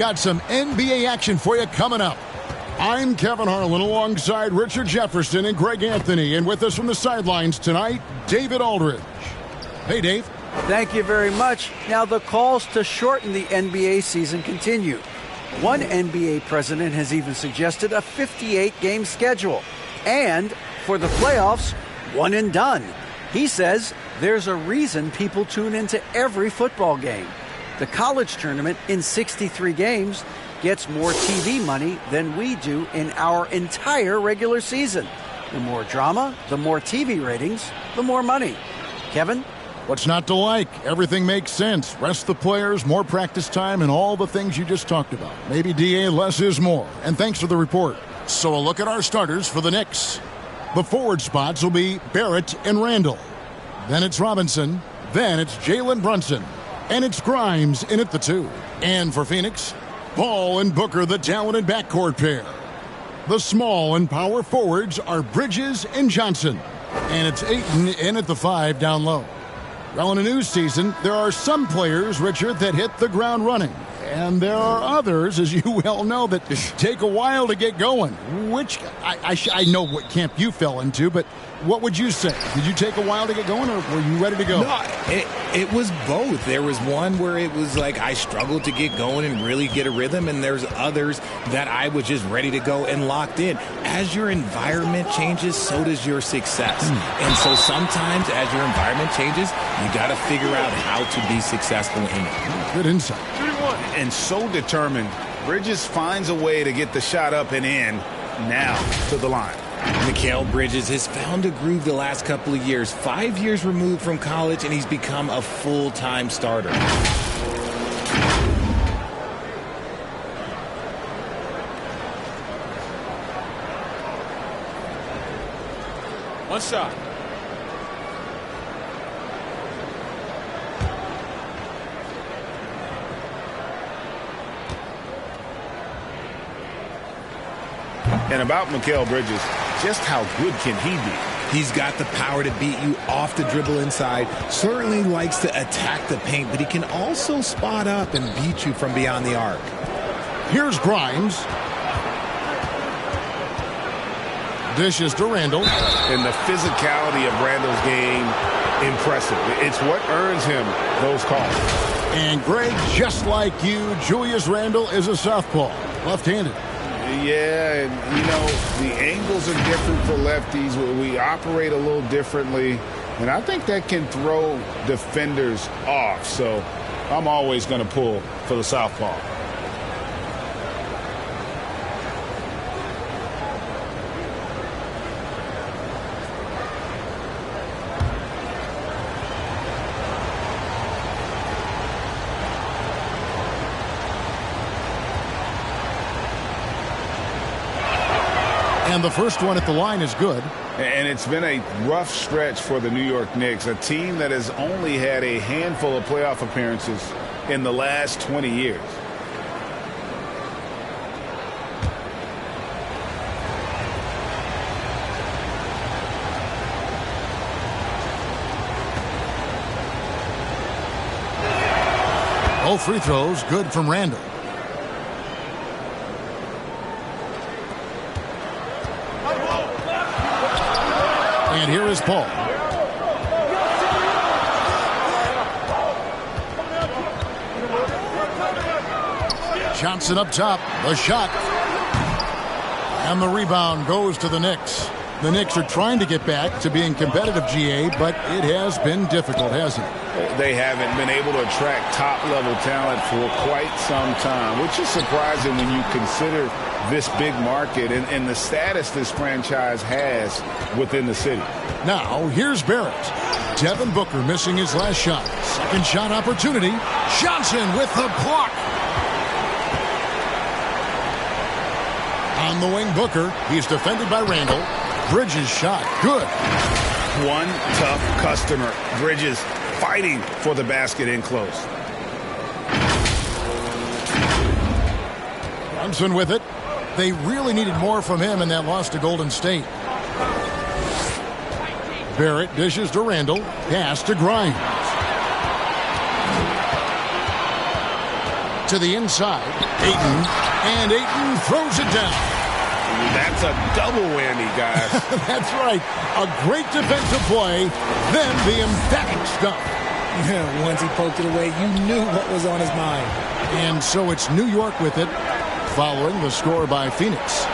Got some NBA action for you coming up. I'm Kevin Harlan alongside Richard Jefferson and Greg Anthony. And with us from the sidelines tonight, David Aldridge. Hey, Dave. Thank you very much. Now, the calls to shorten the NBA season continue. One NBA president has even suggested a 58-game schedule. And for the playoffs, one and done. He says there's a reason people tune into every football game. The college tournament in 63 games gets more TV money than we do in our entire regular season. The more drama, the more TV ratings, the more money. Kevin? What's not to like? Everything makes sense. Rest the players, more practice time, and all the things you just talked about. Maybe, DA, less is more. And thanks for the report. So a look at our starters for the Knicks. The forward spots will be Barrett and Randall. Then it's Robinson. Then it's Jalen Brunson. And it's Grimes in at the 2. And for Phoenix, Ball and Booker, the talented backcourt pair. The small and power forwards are Bridges and Johnson. And it's Ayton in at the 5 down low. Well, in a new season, there are some players, Richard, that hit the ground running. And there are others, as you well know, that take a while to get going. Which, I know what camp you fell into, but what would you say? Did you take a while to get going, or were you ready to go? No, it was both. There was one where it was like I struggled to get going and really get a rhythm, and there's others that I was just ready to go and locked in. As your environment changes, so does your success. And so sometimes as your environment changes, you got to figure out how to be successful in it. Good insight. And so determined, Bridges finds a way to get the shot up and in, now to the line. Mikal Bridges has found a groove the last couple of years. 5 years removed from college, and he's become a full-time starter. One shot. And about Mikal Bridges, just how good can he be? He's got the power to beat you off the dribble inside, certainly likes to attack the paint, but he can also spot up and beat you from beyond the arc. Here's Grimes. Dishes to Randall. And the physicality of Randall's game, impressive. It's what earns him those calls. And Greg, just like you, Julius Randle is a southpaw, left-handed. Yeah, and, you know, the angles are different for lefties. We operate a little differently, and I think that can throw defenders off. So I'm always going to pull for the southpaw. And the first one at the line is good. And it's been a rough stretch for the New York Knicks, a team that has only had a handful of playoff appearances in the last 20 years. Both free throws good from Randall. And here is Paul. Johnson up top. The shot. And the rebound goes to the Knicks. The Knicks are trying to get back to being competitive, GA, but it has been difficult, hasn't it? They haven't been able to attract top-level talent for quite some time, which is surprising when you consider this big market and the status this franchise has within the city. Now, here's Barrett. Devin Booker missing his last shot. Second shot opportunity. Johnson with the block. On the wing, Booker. He's defended by Randall. Bridges shot. Good. One tough customer. Bridges fighting for the basket in close. Brunson with it. They really needed more from him in that loss to Golden State. Barrett dishes to Randall. Pass to Grimes. To the inside. Ayton. And Ayton throws it down. That's a double whammy, guys. That's right. A great defensive play. Then the emphatic stuff. Yeah, once he poked it away, you knew what was on his mind. And so it's New York with it, following the score by Phoenix.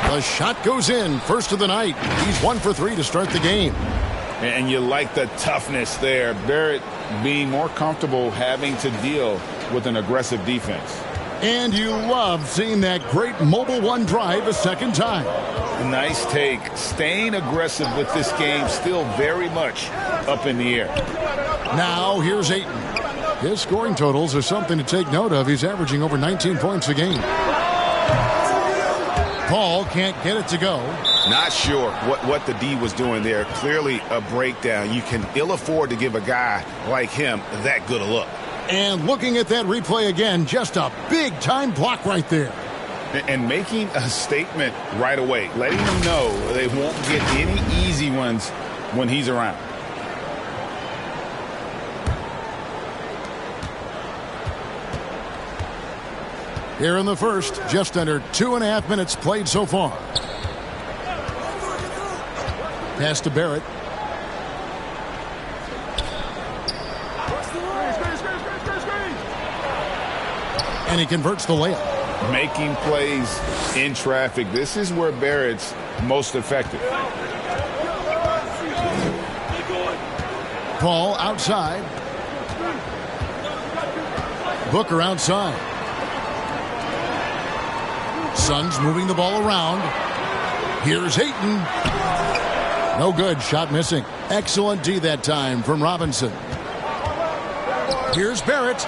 The shot goes in, first of the night. He's 1 for 3 to start the game. And you like the toughness there. Barrett being more comfortable having to deal with an aggressive defense. And you love seeing that great mobile one drive a second time. Nice take. Staying aggressive with this game, still very much up in the air. Now here's Ayton. His scoring totals are something to take note of. He's averaging over 19 points a game. Paul can't get it to go. Not sure what the D was doing there. Clearly a breakdown. You can ill afford to give a guy like him that good a look. And looking at that replay again, just a big-time block right there. And making a statement right away, letting them know they won't get any easy ones when he's around. Here in the first, just under 2.5 minutes played so far. Pass to Barrett. And he converts the layup. Making plays in traffic. This is where Barrett's most effective. Paul outside. Booker outside. Suns moving the ball around. Here's Ayton. No good. Shot missing. Excellent D that time from Robinson. Here's Barrett.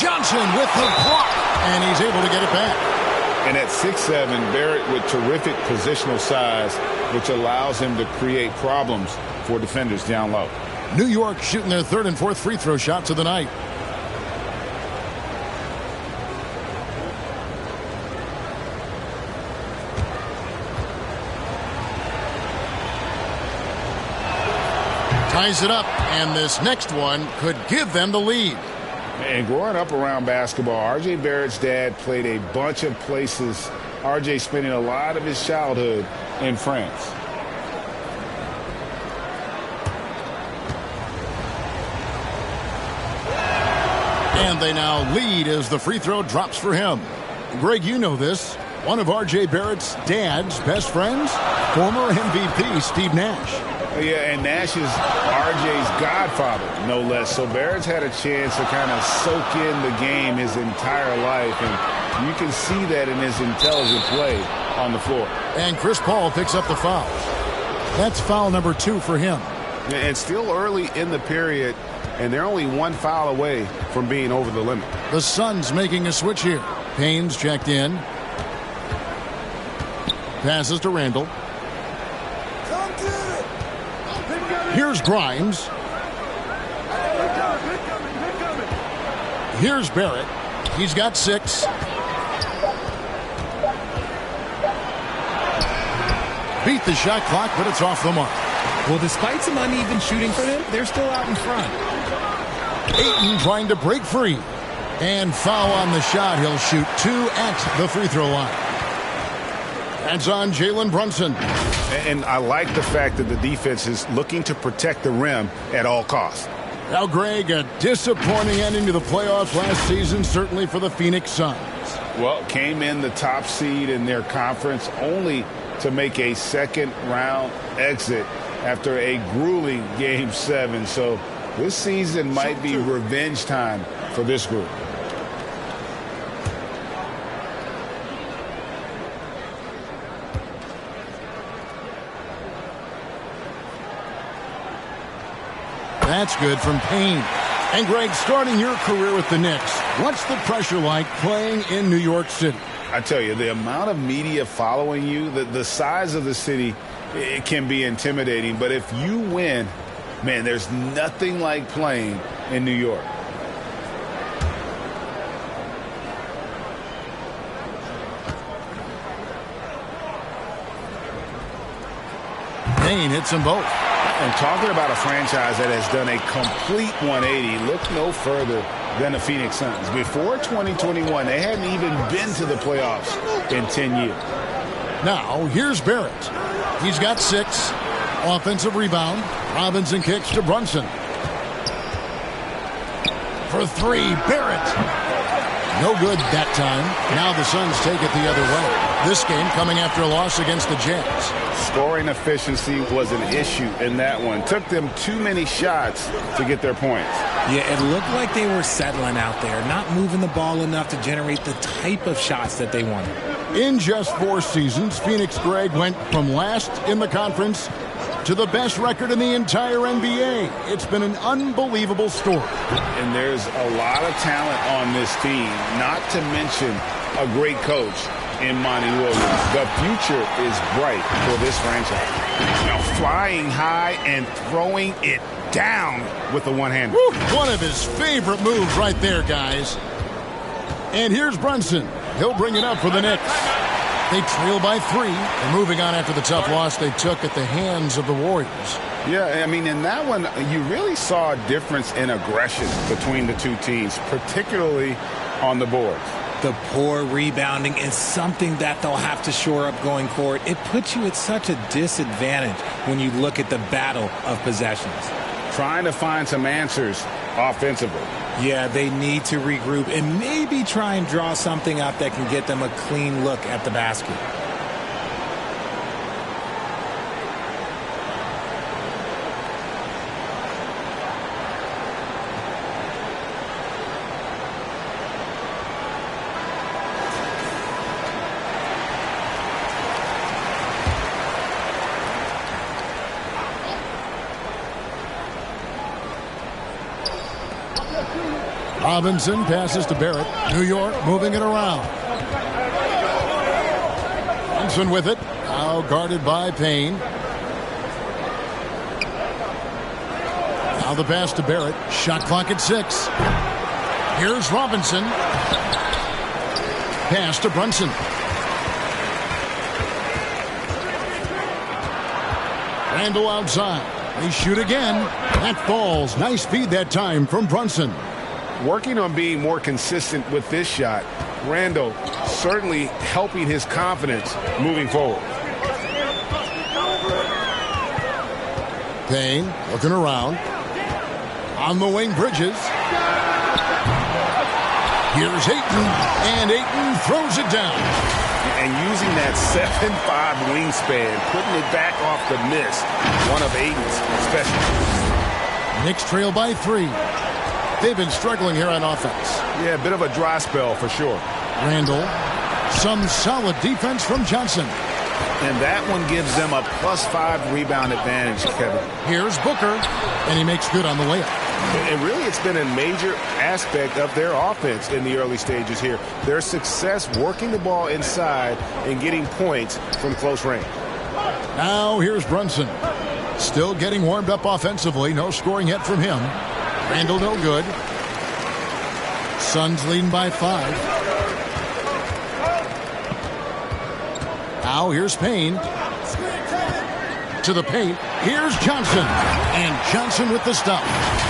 Johnson with the block. And he's able to get it back. And at 6'7", Barrett with terrific positional size, which allows him to create problems for defenders down low. New York shooting their third and fourth free throw shots of the night. Ties it up, and this next one could give them the lead. And growing up around basketball, R.J. Barrett's dad played a bunch of places. R.J. spending a lot of his childhood in France. And they now lead as the free throw drops for him. Greg, you know this. One of R.J. Barrett's dad's best friends, former MVP Steve Nash. Yeah, and Nash is R.J.'s godfather, no less. So Barrett's had a chance to kind of soak in the game his entire life, and you can see that in his intelligent play on the floor. And Chris Paul picks up the foul. That's foul number 2 for him. And still early in the period, and they're only one foul away from being over the limit. The Suns making a switch here. Payne's checked in. Passes to Randall. Here's Grimes. Here's Barrett. He's got 6. Beat the shot clock, but it's off the mark. Well, despite some uneven shooting for them, they're still out in front. Ayton trying to break free. And foul on the shot. He'll shoot 2 at the free throw line. That's on Jalen Brunson. And I like the fact that the defense is looking to protect the rim at all costs. Now, Greg, a disappointing ending to the playoffs last season, certainly for the Phoenix Suns. Well, came in the top seed in their conference only to make a second-round exit after a grueling Game 7. So this season might be revenge time for this group. That's good from Payne. And Greg, starting your career with the Knicks, what's the pressure like playing in New York City? I tell you, the amount of media following you, the size of the city, it can be intimidating. But if you win, man, there's nothing like playing in New York. Payne hits them both. And talking about a franchise that has done a complete 180, look no further than the Phoenix Suns. Before 2021, they hadn't even been to the playoffs in 10 years. Now, here's Barrett. He's got 6. Offensive rebound. Robinson kicks to Brunson. For 3, Barrett. No good that time. Now the Suns take it the other way. This game coming after a loss against the Jazz. Scoring efficiency was an issue in that one. Took them too many shots to get their points. Yeah, it looked like they were settling out there, not moving the ball enough to generate the type of shots that they wanted. In just 4 seasons, Phoenix, Greg, went from last in the conference to the best record in the entire NBA. It's been an unbelievable story. And there's a lot of talent on this team, not to mention a great coach in Monty Williams. The future is bright for this franchise. Now flying high and throwing it down with the one-hander. One of his favorite moves right there, guys. And here's Brunson. He'll bring it up for the Knicks. They trail by 3. And moving on after the tough loss they took at the hands of the Warriors. Yeah, I mean, in that one, you really saw a difference in aggression between the two teams, particularly on the boards. The poor rebounding is something that they'll have to shore up going forward. It puts you at such a disadvantage when you look at the battle of possessions. Trying to find some answers offensively. Yeah, they need to regroup and maybe try and draw something up that can get them a clean look at the basket. Robinson passes to Barrett. New York moving it around. Brunson with it. Now guarded by Payne. Now the pass to Barrett. Shot clock at 6. Here's Robinson. Pass to Brunson. Randall outside. They shoot again. That falls. Nice feed that time from Brunson. Working on being more consistent with this shot, Randall certainly helping his confidence moving forward. Payne looking around. On the wing, Bridges. Here's Ayton, and Ayton throws it down. And using that 7'5" wingspan, putting it back off the miss, one of Ayton's specialties. Knicks trail by 3. They've been struggling here on offense. Yeah, a bit of a dry spell for sure. Randall, some solid defense from Johnson. And that one gives them a +5 rebound advantage, Kevin. Here's Booker, and he makes good on the layup. And really, it's been a major aspect of their offense in the early stages here. Their success working the ball inside and getting points from close range. Now here's Brunson. Still getting warmed up offensively. No scoring yet from him. Randall no good. Suns leading by 5. Now here's Payne. To the paint. Here's Johnson. And Johnson with the stop.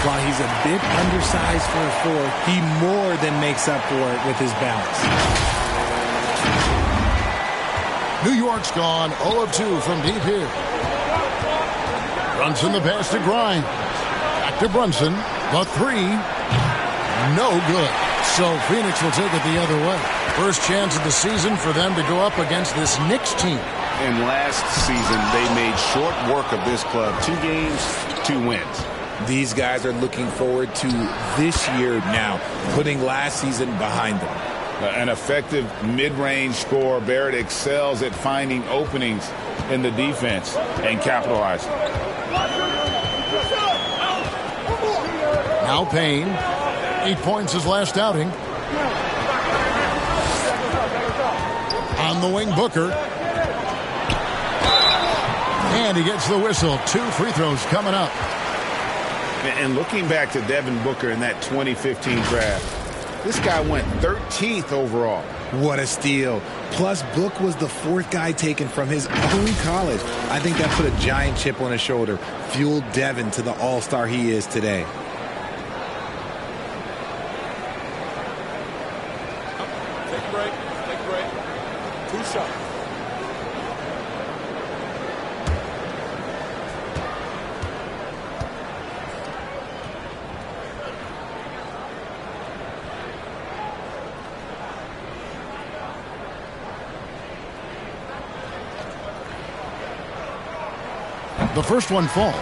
While he's a bit undersized for a 4, he more than makes up for it with his balance. New York's gone 0 of 2 from deep here. Brunson the pass to Grimes. Back to Brunson. The 3. No good. So Phoenix will take it the other way. First chance of the season for them to go up against this Knicks team. And last season, they made short work of this club. 2 games, 2 wins. These guys are looking forward to this year now, putting last season behind them. An effective mid-range scorer. Barrett excels at finding openings in the defense and capitalizing. Now Payne. 8 points his last outing. On the wing, Booker. And he gets the whistle. 2 free throws coming up. And looking back to Devin Booker in that 2015 draft, this guy went 13th overall. What a steal. Plus, Book was the 4th guy taken from his own college. I think that put a giant chip on his shoulder, fueled Devin to the all-star he is today. Take a break. Take a break. 2 shots. The first one falls.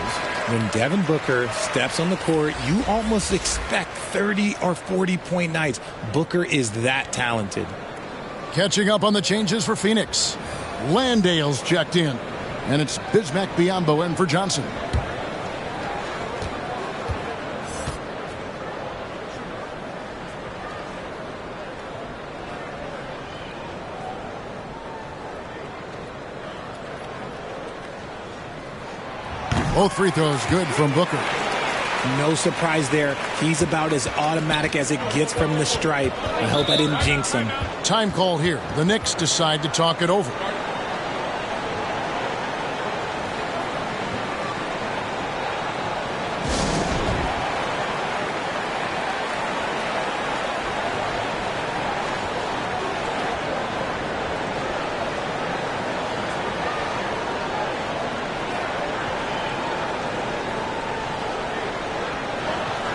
When Devin Booker steps on the court, you almost expect 30 or 40-point nights. Booker is that talented. Catching up on the changes for Phoenix. Landale's checked in. And it's Bismack Biyombo in for Johnson. Both free throws good from Booker. No surprise there. He's about as automatic as it gets from the stripe. I hope I didn't jinx him. Time call here. The Knicks decide to talk it over.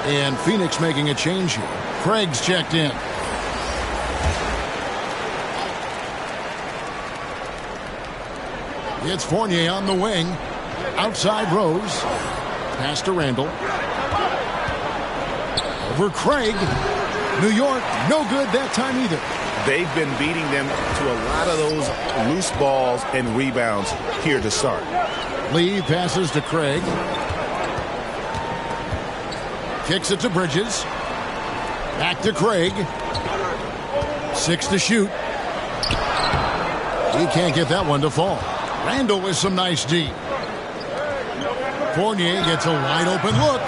And Phoenix making a change here. Craig's checked in. It's Fournier on the wing. Outside Rose. Pass to Randall. Over Craig. New York, no good that time either. They've been beating them to a lot of those loose balls and rebounds here to start. Lee passes to Craig. Kicks it to Bridges. Back to Craig. 6 to shoot. He can't get that one to fall. Randall with some nice D. Fournier gets a wide open look.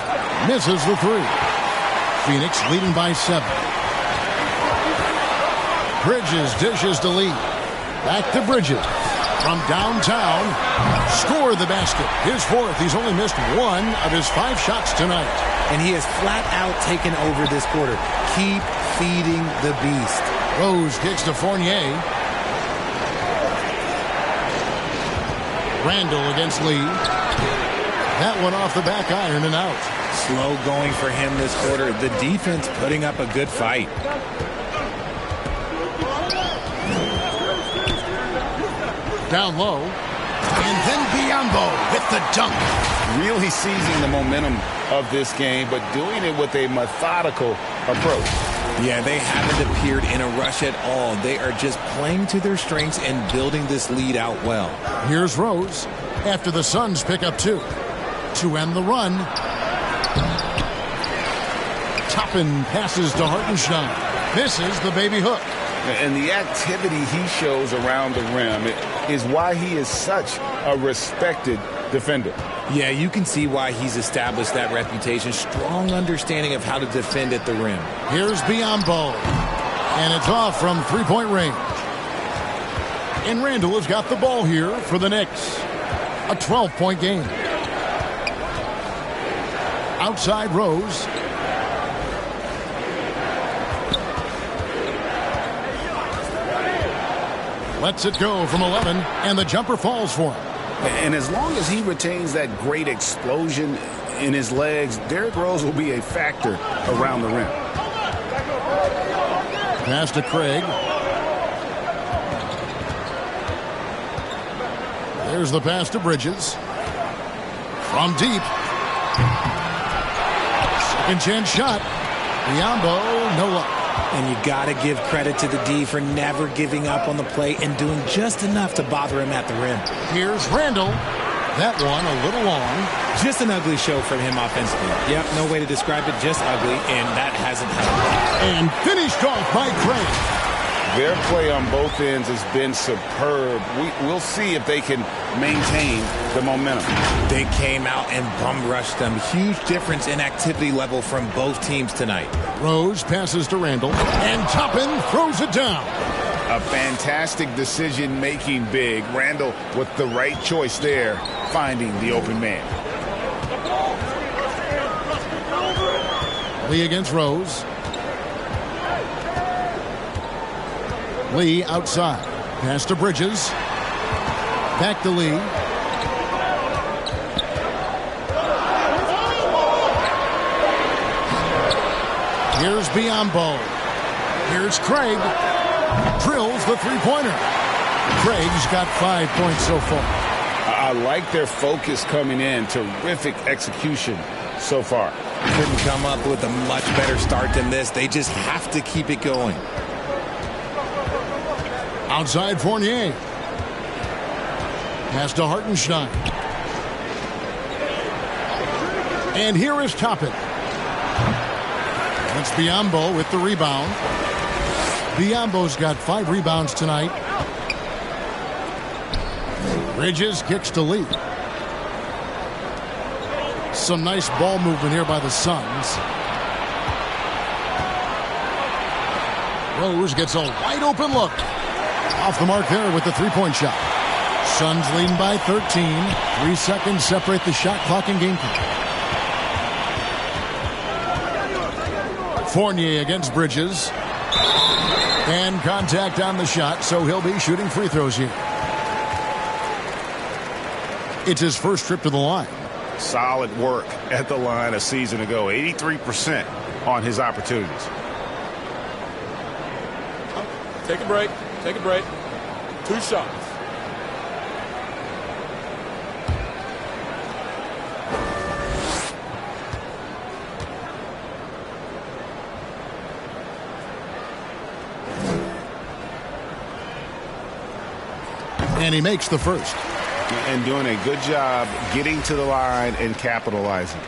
Misses the 3. Phoenix leading by 7. Bridges dishes to Lee. Back to Bridges. From downtown. Score the basket. His 4th. He's only missed 1 of his 5 shots tonight. And he has flat out taken over this quarter. Keep feeding the beast. Rose kicks to Fournier. Randall against Lee. That one off the back iron and out. Slow going for him this quarter. The defense putting up a good fight. Down low. And then Biyombo with the dunk. Really seizing the momentum of this game, but doing it with a methodical approach. Yeah, they haven't appeared in a rush at all. They are just playing to their strengths and building this lead out well. Here's Rose after the Suns pick up 2. To end the run. Toppin passes to Hartenstein. Misses the baby hook. And the activity he shows around the rim is why he is such a respected defender. Yeah, you can see why he's established that reputation. Strong understanding of how to defend at the rim. Here's Biyombo. And it's off from 3-point range. And Randall has got the ball here for the Knicks. A 12-point game. Outside Rose. Lets it go from 11, and the jumper falls for him. And as long as he retains that great explosion in his legs, Derrick Rose will be a factor around the rim. Pass to Craig. There's the pass to Bridges. From deep. Second chance shot. Biyombo, no luck. And you got to give credit to the D for never giving up on the play and doing just enough to bother him at the rim. Here's Randall. That one a little long. Just an ugly show from him offensively. Yep, no way to describe it, just ugly, and that hasn't helped. And finished off by Craig. Their play on both ends has been superb. We'll see if they can maintain the momentum. They came out and bum rushed them. Huge difference in activity level from both teams tonight. Rose passes to Randall, and Toppin throws it down. A fantastic decision-making big. Randall with the right choice there, finding the open man. Lee against Rose. Lee outside. Pass to Bridges. Back to Lee. Here's Biombo. Here's Craig. Drills the three-pointer. Craig's got 5 points so far. I like their focus coming in. Terrific execution so far. Couldn't come up with a much better start than this. They just have to keep it going. Outside Fournier. Pass to Hartenstein. And here is Toppin. That's Biombo with the rebound. Biombo's got 5 rebounds tonight. Bridges kicks to Lee. Some nice ball movement here by the Suns. Rose gets a wide open look. Off the mark there with the three-point shot. Suns leading by 13. 3 seconds separate the shot clock and game clock. Fournier against Bridges. And contact on the shot, so he'll be shooting free throws here. It's his first trip to the line. Solid work at the line a season ago. 83% on his opportunities. Take a break. Take a break. 2 shots. And he makes the first. And doing a good job getting to the line and capitalizing.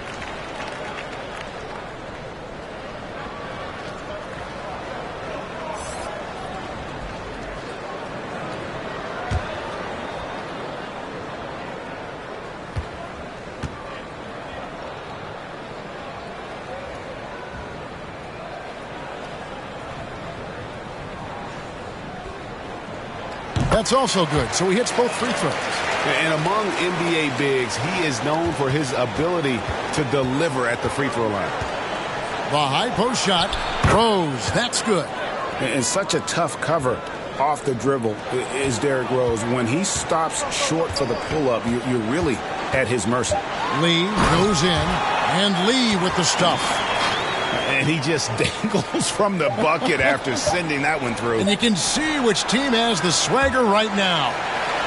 That's also good, so he hits both free throws. And among NBA bigs, he is known for his ability to deliver at the free throw line. The high post shot. Rose, that's good. And such a tough cover off the dribble is Derrick Rose. When he stops short for the pull-up, you're really at his mercy. Lee goes in, and Lee with the stuff. And he just dangles from the bucket after sending that one through. And you can see which team has the swagger right now.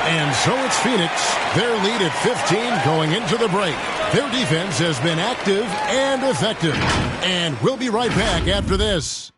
And so it's Phoenix. Their lead at 15 going into the break. Their defense has been active and effective. And we'll be right back after this.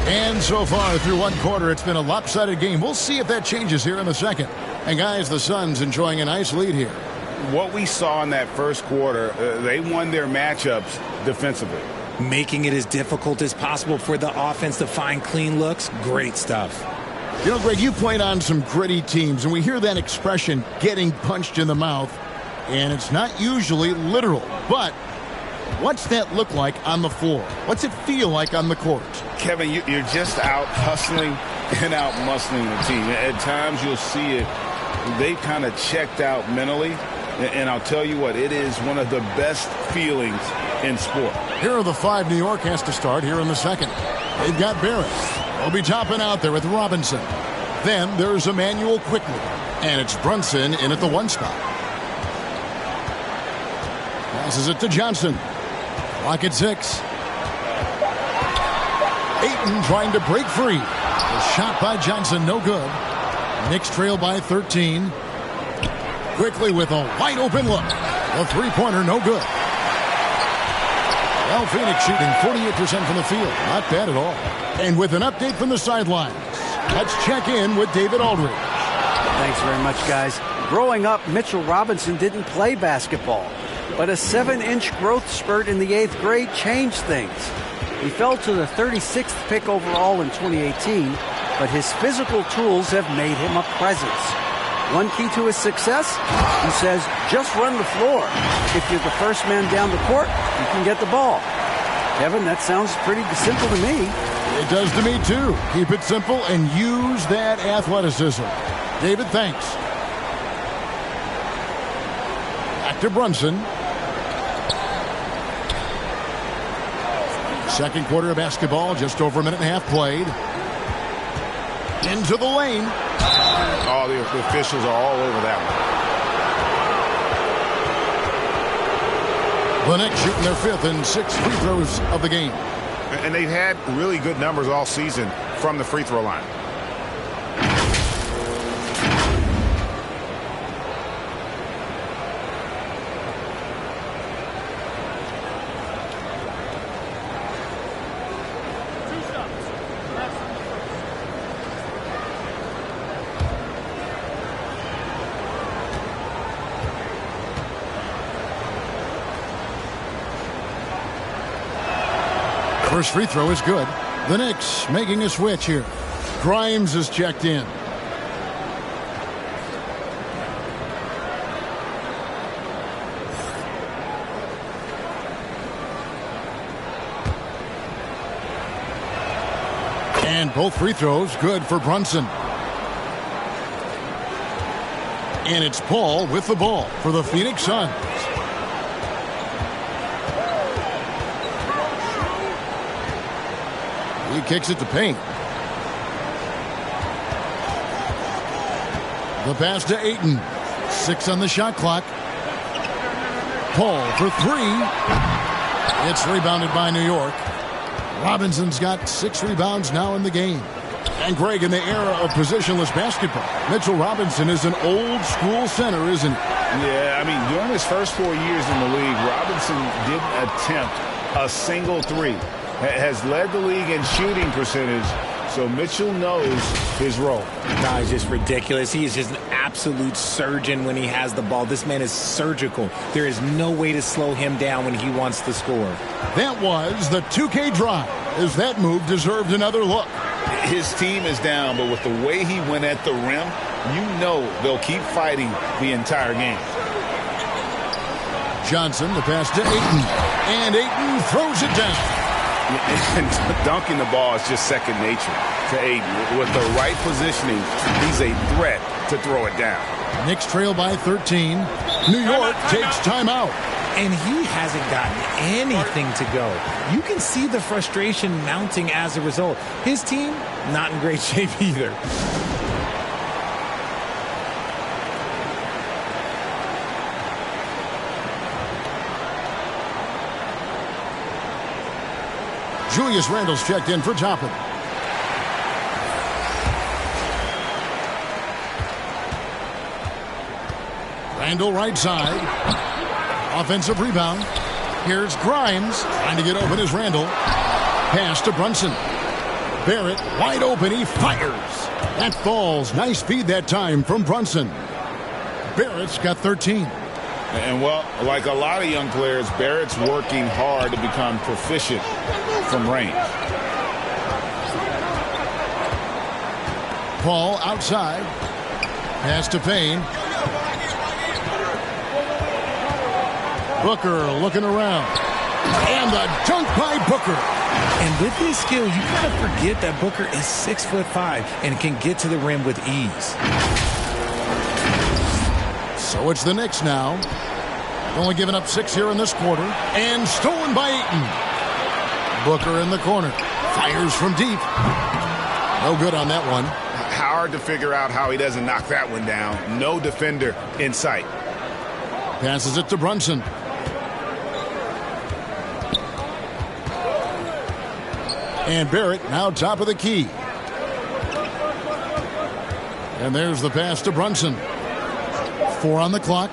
And so far through one quarter, it's been a lopsided game. We'll see if that changes here in the second. And guys, the Suns enjoying a nice lead here. What we saw in that first quarter, they won their matchups defensively. Making it as difficult as possible for the offense to find clean looks. Great stuff. You know, Greg, you played on some gritty teams, and we hear that expression, getting punched in the mouth, and it's not usually literal. But what's that look like on the floor? What's it feel like on the court? Kevin, you're just out hustling and out muscling the team. At times you'll see it. They've kind of checked out mentally. And I'll tell you what, it is one of the best feelings in sport. Here are the 5 New York has to start here in the second. They've got Barrett. They'll be topping out there with Robinson. Then there's Emmanuel quickly. And it's Brunson in at the 1 spot. Passes it to Johnson. Clock at 6. Ayton trying to break free. The shot by Johnson, no good. Knicks trail by 13. Quickly with a wide open look. The three-pointer, no good. Well, Phoenix shooting 48% from the field. Not bad at all. And with an update from the sidelines, let's check in with David Aldridge. Thanks very much, guys. Growing up, Mitchell Robinson didn't play basketball, but a 7-inch growth spurt in the 8th grade changed things. He fell to the 36th pick overall in 2018, but his physical tools have made him a presence. One key to his success, he says, just run the floor. If you're the first man down the court, you can get the ball. Kevin, that sounds pretty simple to me. It does to me, too. Keep it simple and use that athleticism. David, thanks. Back to Brunson. Second quarter of basketball, just over a minute and a half played. Into the lane. Oh, the officials are all over that one. The Knicks shooting their 5th and 6th free throws of the game. And they've had really good numbers all season from the free throw line. First free throw is good. The Knicks making a switch here. Grimes is checked in. And both free throws good for Brunson. And it's Paul with the ball for the Phoenix Suns. He kicks it to Payne. The pass to Ayton. 6 on the shot clock. Paul for 3. It's rebounded by New York. Robinson's got 6 rebounds now in the game. And Greg, in the era of positionless basketball, Mitchell Robinson is an old school center, isn't he? Yeah, I mean, during his first 4 years in the league, Robinson didn't attempt a single 3. Has led the league in shooting percentage, so Mitchell knows his role. No, he's just ridiculous. He is just an absolute surgeon when he has the ball. This man is surgical. There is no way to slow him down when he wants to score. That was the 2K drive, as that move deserved another look. His team is down, but with the way he went at the rim, you know they'll keep fighting the entire game. Johnson, the pass to Ayton, and Ayton throws it down. And dunking the ball is just second nature to Ayton. With the right positioning, he's a threat to throw it down. Knicks trail by 13. New York takes timeout. And he hasn't gotten anything to go. You can see the frustration mounting as a result. His team, not in great shape either. Julius Randle's checked in for Toppin. Randle right side. Offensive rebound. Here's Grimes trying to get open as Randle. Pass to Brunson. Barrett wide open. He fires. That falls. Nice speed that time from Brunson. Barrett's got 13. And, well, like a lot of young players, Barrett's working hard to become proficient from range. Paul outside. Pass to Payne. Booker looking around. And the dunk by Booker. And with his skill, you kind of forget that Booker is 6'5" and can get to the rim with ease. So it's the Knicks now. Only giving up 6 here in this quarter. And stolen by Ayton. Booker in the corner. Fires from deep. No good on that one. Hard to figure out how he doesn't knock that one down. No defender in sight. Passes it to Brunson. And Barrett now top of the key. And there's the pass to Brunson. 4 on the clock.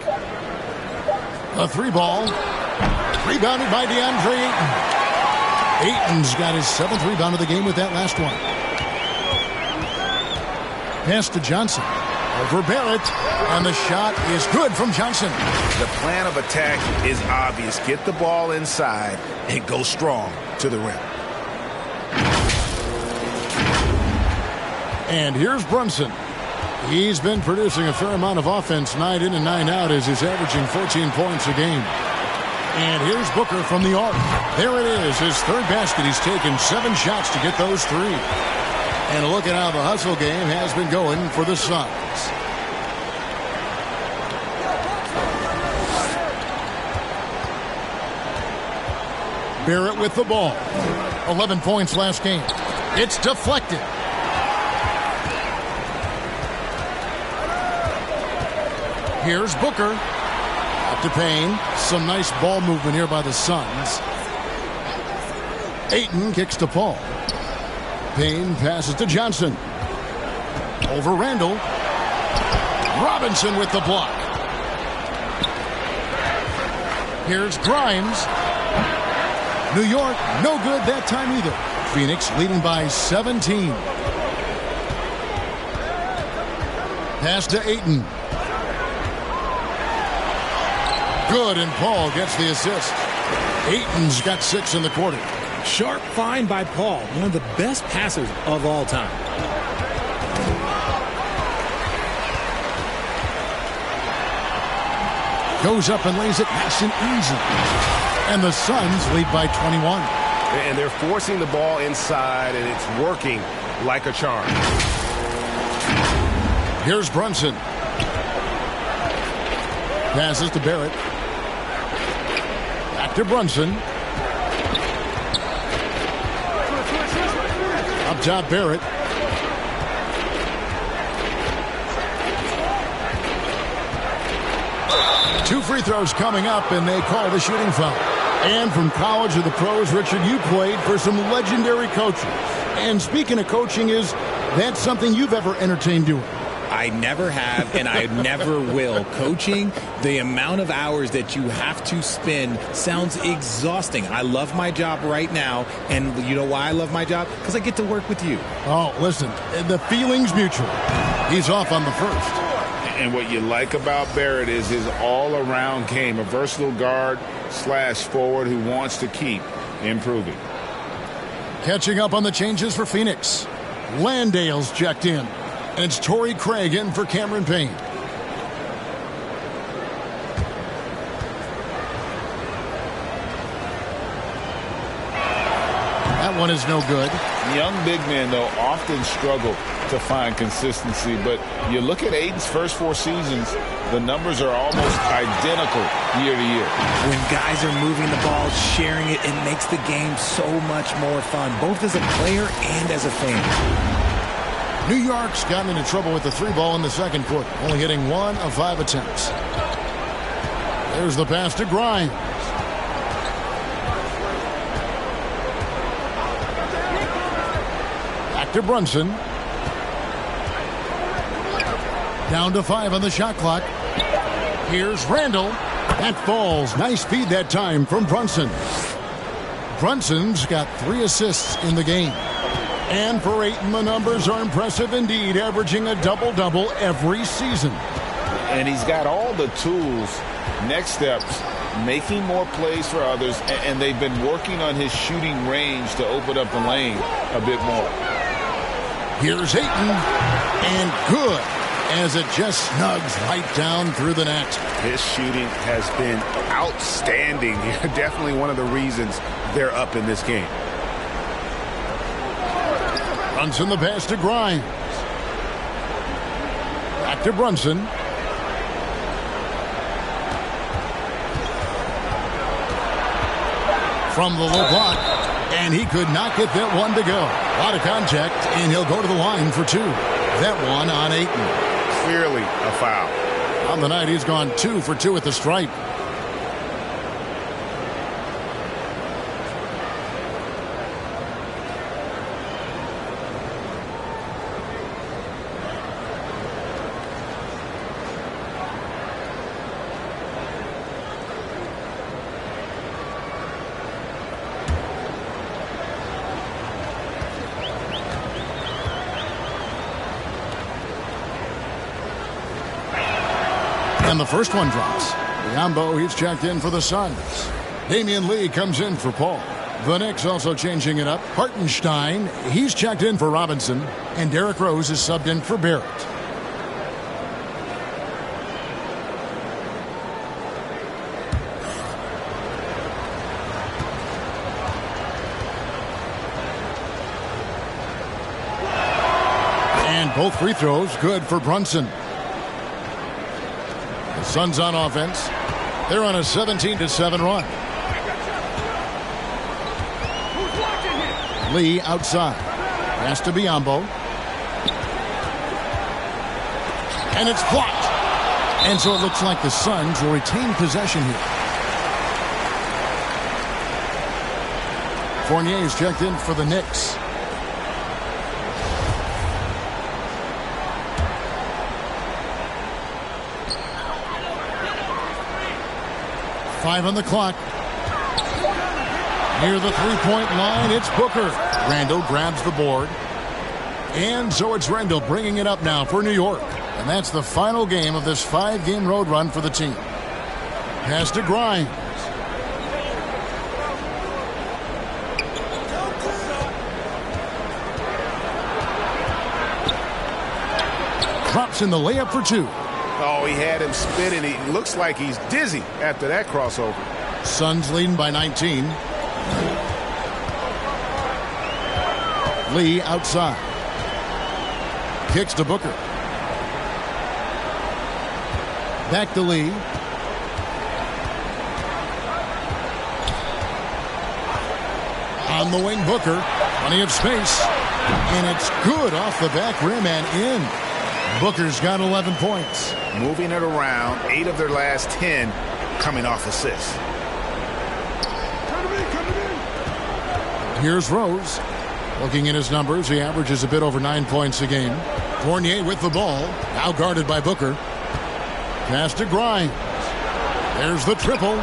A 3-ball. Rebounded by DeAndre Ayton. Ayton's got his 7th rebound of the game with that last one. Pass to Johnson. Over Barrett. And the shot is good from Johnson. The plan of attack is obvious. Get the ball inside and go strong to the rim. And here's Brunson. He's been producing a fair amount of offense night in and night out as he's averaging 14 points a game. And here's Booker from the arc. There it is, his third basket. He's taken 7 shots to get those 3. And look at how the hustle game has been going for the Suns. Barrett with the ball. 11 points last game. It's deflected. Here's Booker. To Payne. Some nice ball movement here by the Suns. Ayton kicks to Paul. Payne passes to Johnson. Over Randall. Robinson with the block. Here's Grimes. New York, no good that time either. Phoenix leading by 17. Pass to Ayton. Good, and Paul gets the assist. Ayton's got 6 in the quarter. Sharp find by Paul, one of the best passers of all time. Goes up and lays it nice and easy. And the Suns lead by 21. And they're forcing the ball inside, and it's working like a charm. Here's Brunson. Passes to Barrett. Back to Brunson. Up top, Barrett. Two free throws coming up, and they call the shooting foul. And from college to the pros, Richard, you played for some legendary coaches. And speaking of coaching, is that something you've ever entertained doing? I never have, and I never will. Coaching, the amount of hours that you have to spend sounds exhausting. I love my job right now, and you know why I love my job? Because I get to work with you. Oh, listen, the feeling's mutual. He's off on the first. And what you like about Barrett is his all-around game, a versatile guard / forward who wants to keep improving. Catching up on the changes for Phoenix. Landale's checked in. And it's Torrey Craig in for Cameron Payne. That one is no good. Young big men, though, often struggle to find consistency. But you look at Ayton's first 4 seasons, the numbers are almost identical year to year. When guys are moving the ball, sharing it, it makes the game so much more fun, both as a player and as a fan. New York's gotten into trouble with the 3 ball in the second quarter, only hitting 1 of 5 attempts. There's the pass to Grimes. Back to Brunson. Down to 5 on the shot clock. Here's Randall. That falls. Nice feed that time from Brunson. Brunson's got 3 assists in the game. And for Ayton, the numbers are impressive indeed, averaging a double-double every season. And he's got all the tools. Next steps, making more plays for others, and they've been working on his shooting range to open up the lane a bit more. Here's Ayton, and good, as it just snugs right down through the net. His shooting has been outstanding. Definitely one of the reasons they're up in this game. Brunson the pass to Grimes. Back to Brunson. From the low block, and he could not get that one to go. A lot of contact, and he'll go to the line for 2. That one on Ayton. Clearly a foul. On the night, he's gone 2 for 2 at the stripe. And the first one drops. Biombo, he's checked in for the Suns. Damian Lee comes in for Paul. The Knicks also changing it up. Hartenstein, he's checked in for Robinson. And Derrick Rose is subbed in for Barrett. both free throws good for Brunson. The Suns on offense. They're on a 17-7 run. Lee outside. Pass to Biyombo. And it's blocked. And so it looks like the Suns will retain possession here. Fournier is checked in for the Knicks. Five on the clock. Near the three-point line, it's Booker. Randall grabs the board. And so it's Randall bringing it up now for New York. And that's the final game of this 5-game road run for the team. Pass to Grimes. Drops in the layup for two. Oh, he had him spinning. He looks like he's dizzy after that crossover. Suns leading by 19. Lee outside. Kicks to Booker. Back to Lee. On the wing, Booker. Plenty of space. And it's good off the back rim and in. Booker's got 11 points. Moving it around, 8 of their last 10 coming off assists. Here's Rose. Looking at his numbers, he averages a bit over 9 points a game. Fournier with the ball. Now guarded by Booker. Pass to Grimes. There's the triple.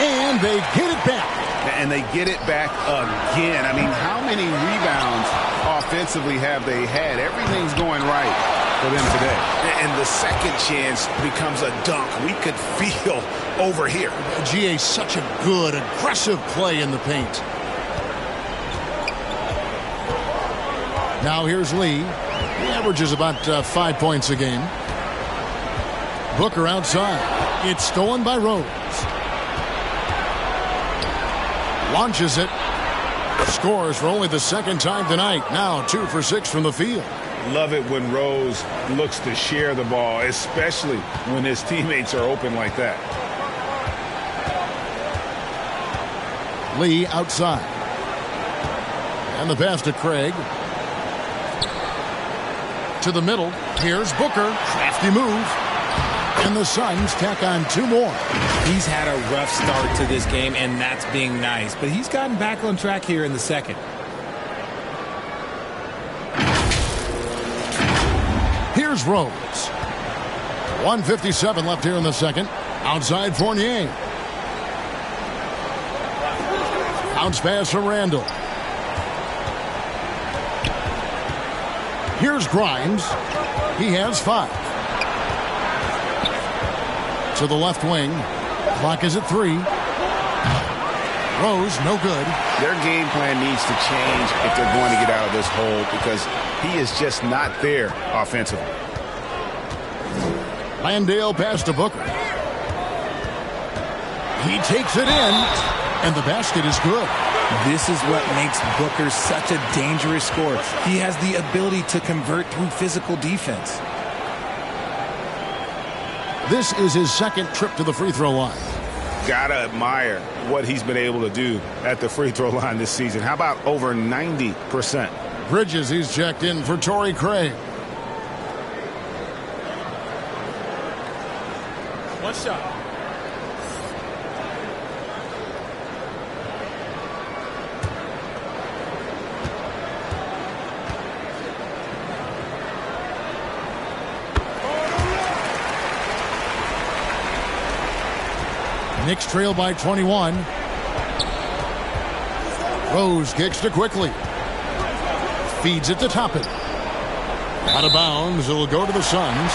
And they get it back. And they get it back again. I mean, how many rebounds offensively have they had? Everything's going right for them today. And the second chance becomes a dunk. We could feel over here. GA, such a good, aggressive play in the paint. Now here's Lee. He averages about 5 points a game. Booker outside. It's stolen by Rose. Launches it. Scores for only the second time tonight. Now 2 for 6 from the field. Love it when Rose looks to share the ball, especially when his teammates are open like that. Lee outside. And the pass to Craig. To the middle. Here's Booker. Crafty move. And the Suns tack on 2 more. He's had a rough start to this game, and that's being nice. But he's gotten back on track here in the second. Here's Rose. 1:57 left here in the second. Outside Fournier. Bounce pass from Randall. Here's Grimes. He has 5. To the left wing. Clock is at 3. Rose, no good. Their game plan needs to change if they're going to get out of this hole because he is just not there offensively. Landale pass to Booker. He takes it in, and the basket is good. This is what makes Booker such a dangerous scorer. He has the ability to convert through physical defense. This is his second trip to the free throw line. Gotta admire what he's been able to do at the free throw line this season. How about over 90%? Bridges, he's checked in for Torrey Craig. One shot. Knicks trail by 21. Rose kicks to quickly. Feeds it to Toppin. Out of bounds. It'll go to the Suns.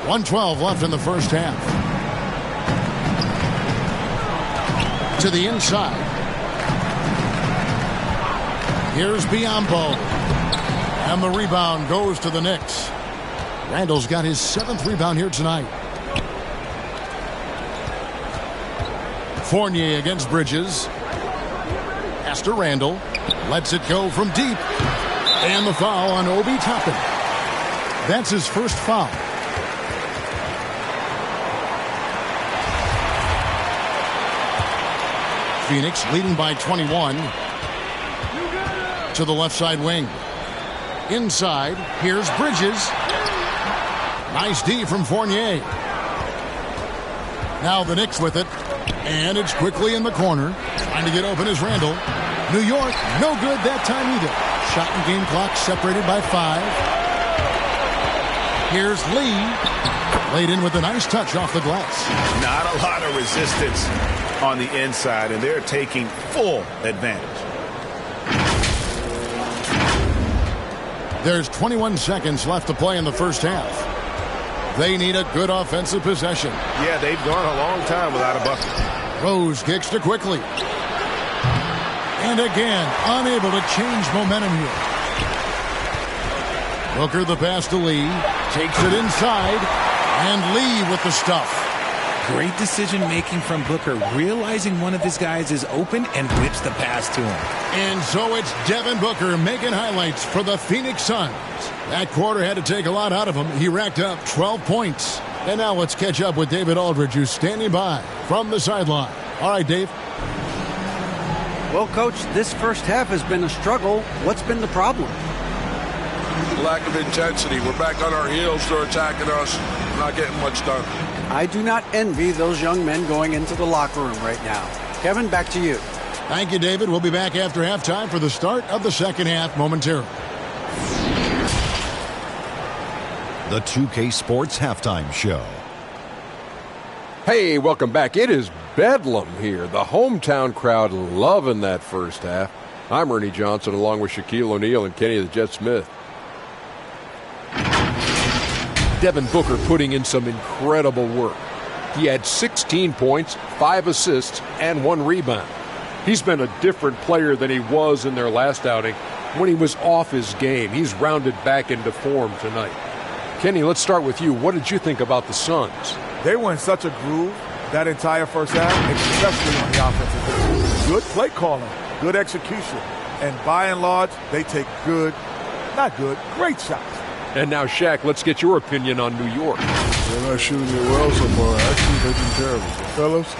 .112 left in the first half. To the inside. Here's Biyombo. And the rebound goes to the Knicks. Randall's got his 7th rebound here tonight. Fournier against Bridges. Pass to Randall. Lets it go from deep. And the foul on Obi Toppin. That's his first foul. Phoenix leading by 21. To the left side wing. Inside, here's Bridges. Nice D from Fournier. Now the Knicks with it. And it's quickly in the corner. Trying to get open is Randall. New York, no good that time either. Shot and game clock separated by 5. Here's Lee. Laid in with a nice touch off the glass. Not a lot of resistance on the inside, and they're taking full advantage. There's 21 seconds left to play in the first half. They need a good offensive possession. Yeah, they've gone a long time without a bucket. Rose kicks to Quickly. And again, unable to change momentum here. Booker the pass to Lee. Takes it inside. And Lee with the stuff. Great decision-making from Booker, realizing one of his guys is open and whips the pass to him. And so it's Devin Booker making highlights for the Phoenix Suns. That quarter had to take a lot out of him. He racked up 12 points. And now let's catch up with David Aldridge, who's standing by from the sideline. All right, Dave. Well, Coach, this first half has been a struggle. What's been the problem? Lack of intensity. We're back on our heels. They're attacking us. Not getting much done. I do not envy those young men going into the locker room right now. Kevin, back to you. Thank you, David. We'll be back after halftime for the start of the second half momentarily. The 2K Sports Halftime Show. Hey, welcome back. It is bedlam here. The hometown crowd loving that first half. I'm Ernie Johnson along with Shaquille O'Neal and Kenny the Jet Smith. Devin Booker putting in some incredible work. He had 16 points, 5 assists, and 1 rebound. He's been a different player than he was in their last outing when he was off his game. He's rounded back into form tonight. Kenny, let's start with you. What did you think about the Suns? They were in such a groove that entire first half, especially on the offensive end. Good play calling, good execution, and by and large, they take great shots. And now, Shaq, let's get your opinion on New York. They're not shooting it well so far. Actually, they've been terrible. Fellas,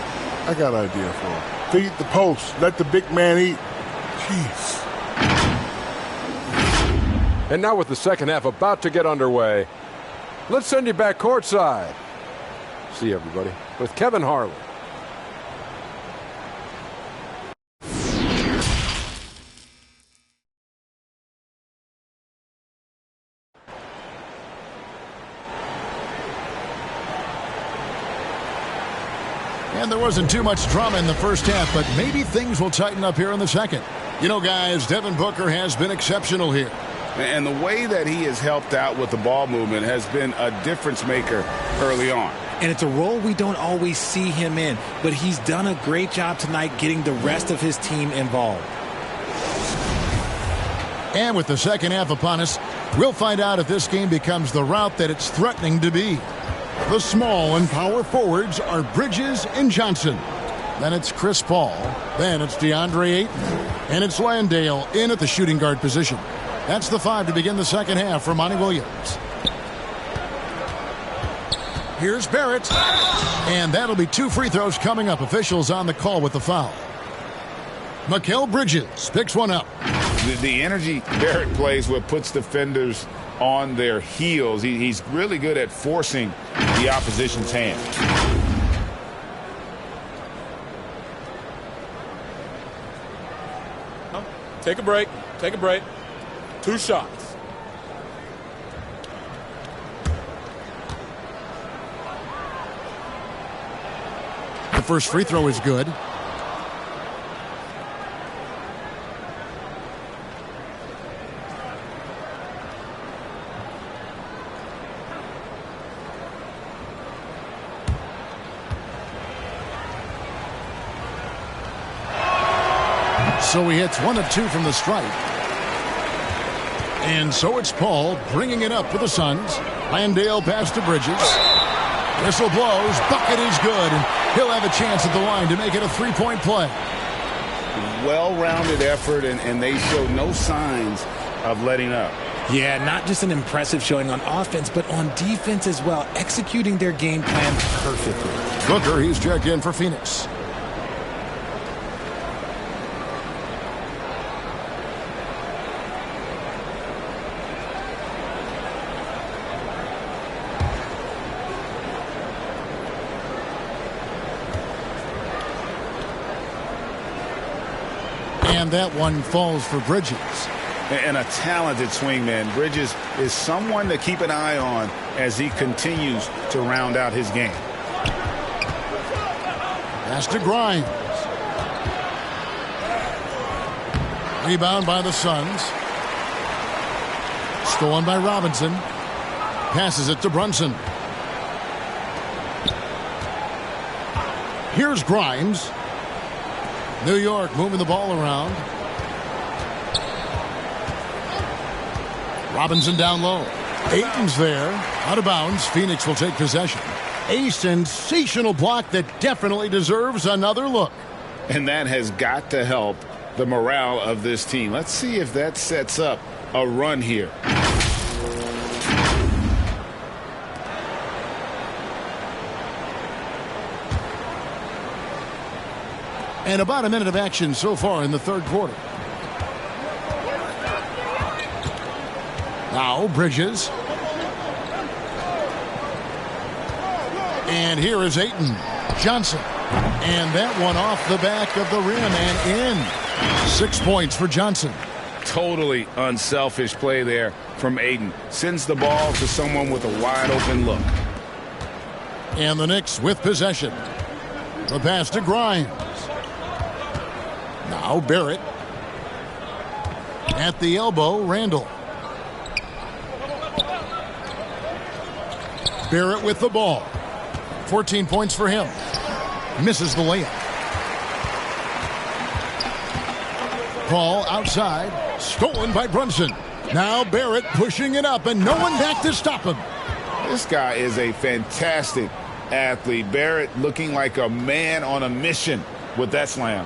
I got an idea for them. Feed the post. Let the big man eat. Jeez. And now with the second half about to get underway, let's send you back courtside. See you, everybody, with Kevin Harlan. And there wasn't too much drama in the first half, but maybe things will tighten up here in the second. You know, guys, Devin Booker has been exceptional here. And the way that he has helped out with the ball movement has been a difference maker early on. And it's a role we don't always see him in, but he's done a great job tonight getting the rest of his team involved. And with the second half upon us, we'll find out if this game becomes the route that it's threatening to be. The small and power forwards are Bridges and Johnson. Then it's Chris Paul. Then it's DeAndre Ayton. And it's Landale in at the shooting guard position. That's the 5 to begin the second half for Monty Williams. Here's Barrett. And that'll be 2 free throws coming up. Officials on the call with the foul. Mikal Bridges picks one up. The energy Barrett plays with puts defenders on their heels. He's really good at forcing the opposition's hand. Take a break. Take a break. 2 shots. The first free throw is good. So he hits 1 of 2 from the stripe. And so it's Paul bringing it up for the Suns. Landale pass to Bridges. Whistle blows. Bucket is good. And he'll have a chance at the line to make it a three-point play. Well-rounded effort, and they showed no signs of letting up. Yeah, not just an impressive showing on offense, but on defense as well, executing their game plan perfectly. Booker, he's checked in for Phoenix. And that one falls for Bridges. And a talented swingman. Bridges is someone to keep an eye on as he continues to round out his game. Pass to Grimes. Rebound by the Suns. Stolen by Robinson. Passes it to Brunson. Here's Grimes. New York moving the ball around. Robinson down low. Ayton's there. Out of bounds. Phoenix will take possession. A sensational block that definitely deserves another look. And that has got to help the morale of this team. Let's see if that sets up a run here. And about a minute of action so far in the third quarter. Now Bridges. And here is Ayton. Johnson. And that one off the back of the rim and in. 6 points for Johnson. Totally unselfish play there from Ayton. Sends the ball to someone with a wide open look. And the Knicks with possession. The pass to Grimes. Now Barrett. At the elbow, Randall. Barrett with the ball. 14 points for him. Misses the layup. Ball outside. Stolen by Brunson. Now Barrett pushing it up and no one back to stop him. This guy is a fantastic athlete. Barrett looking like a man on a mission with that slam.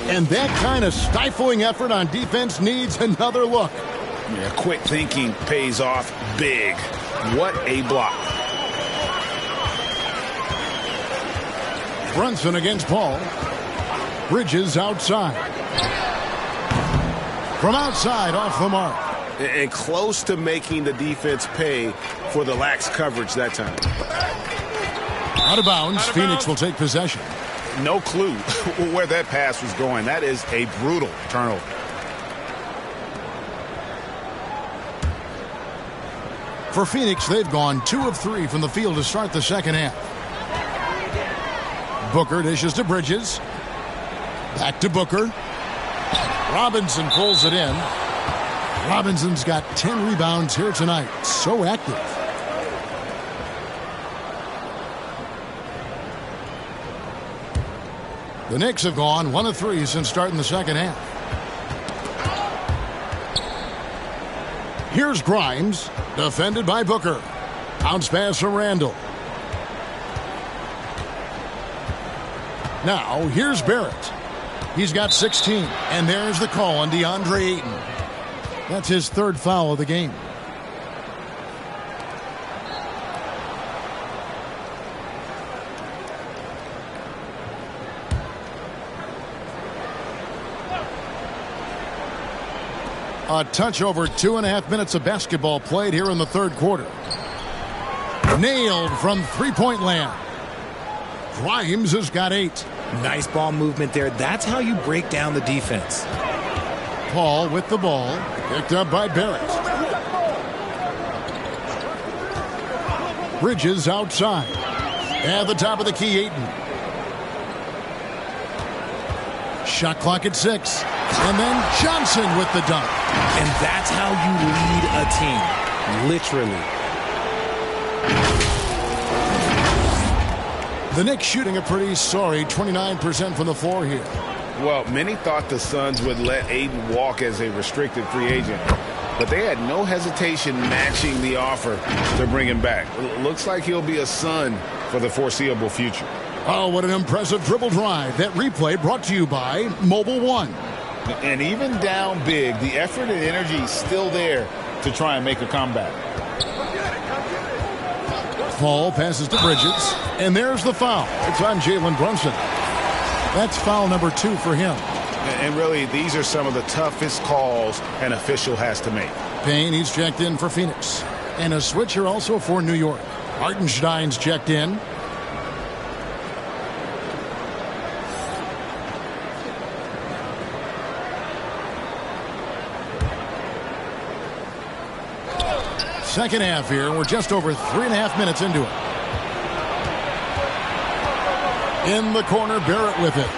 And that kind of stifling effort on defense needs another look. Yeah, quick thinking pays off big. What a block. Brunson against Paul. Bridges outside. From outside, off the mark. And close to making the defense pay for the lax coverage that time. Out of bounds. Phoenix will take possession. No clue where that pass was going. That is a brutal turnover. For Phoenix, they've gone 2 of 3 from the field to start the second half. Booker dishes to Bridges. Back to Booker. Robinson pulls it in. Robinson's got 10 rebounds here tonight. So active. The Knicks have gone 1 of 3 since starting the second half. Here's Grimes, defended by Booker. Bounce pass from Randall. Now, here's Barrett. He's got 16, and there's the call on DeAndre Ayton. That's his 3rd foul of the game. A touch over 2.5 minutes of basketball played here in the third quarter. Nailed from three-point land. Grimes has got 8. Nice ball movement there. That's how you break down the defense. Paul with the ball. Picked up by Barrett. Bridges outside. At the top of the key, Ayton. Shot clock at 6. And then Johnson with the dunk. And that's how you lead a team. Literally. The Knicks shooting a pretty sorry 29% from the floor here. Well, many thought the Suns would let Ayton walk as a restricted free agent, but they had no hesitation matching the offer to bring him back. Looks like he'll be a Sun for the foreseeable future. Oh, what an impressive dribble drive. That replay brought to you by Mobile One. And even down big, the effort and energy is still there to try and make a comeback. Paul passes to Bridges, and there's the foul. It's on Jalen Brunson. That's foul number 2 for him. And really, these are some of the toughest calls an official has to make. Payne, he's checked in for Phoenix. And a switcher also for New York. Hartenstein's checked in. Second half here. We're just over 3.5 minutes into it. In the corner, Barrett with it.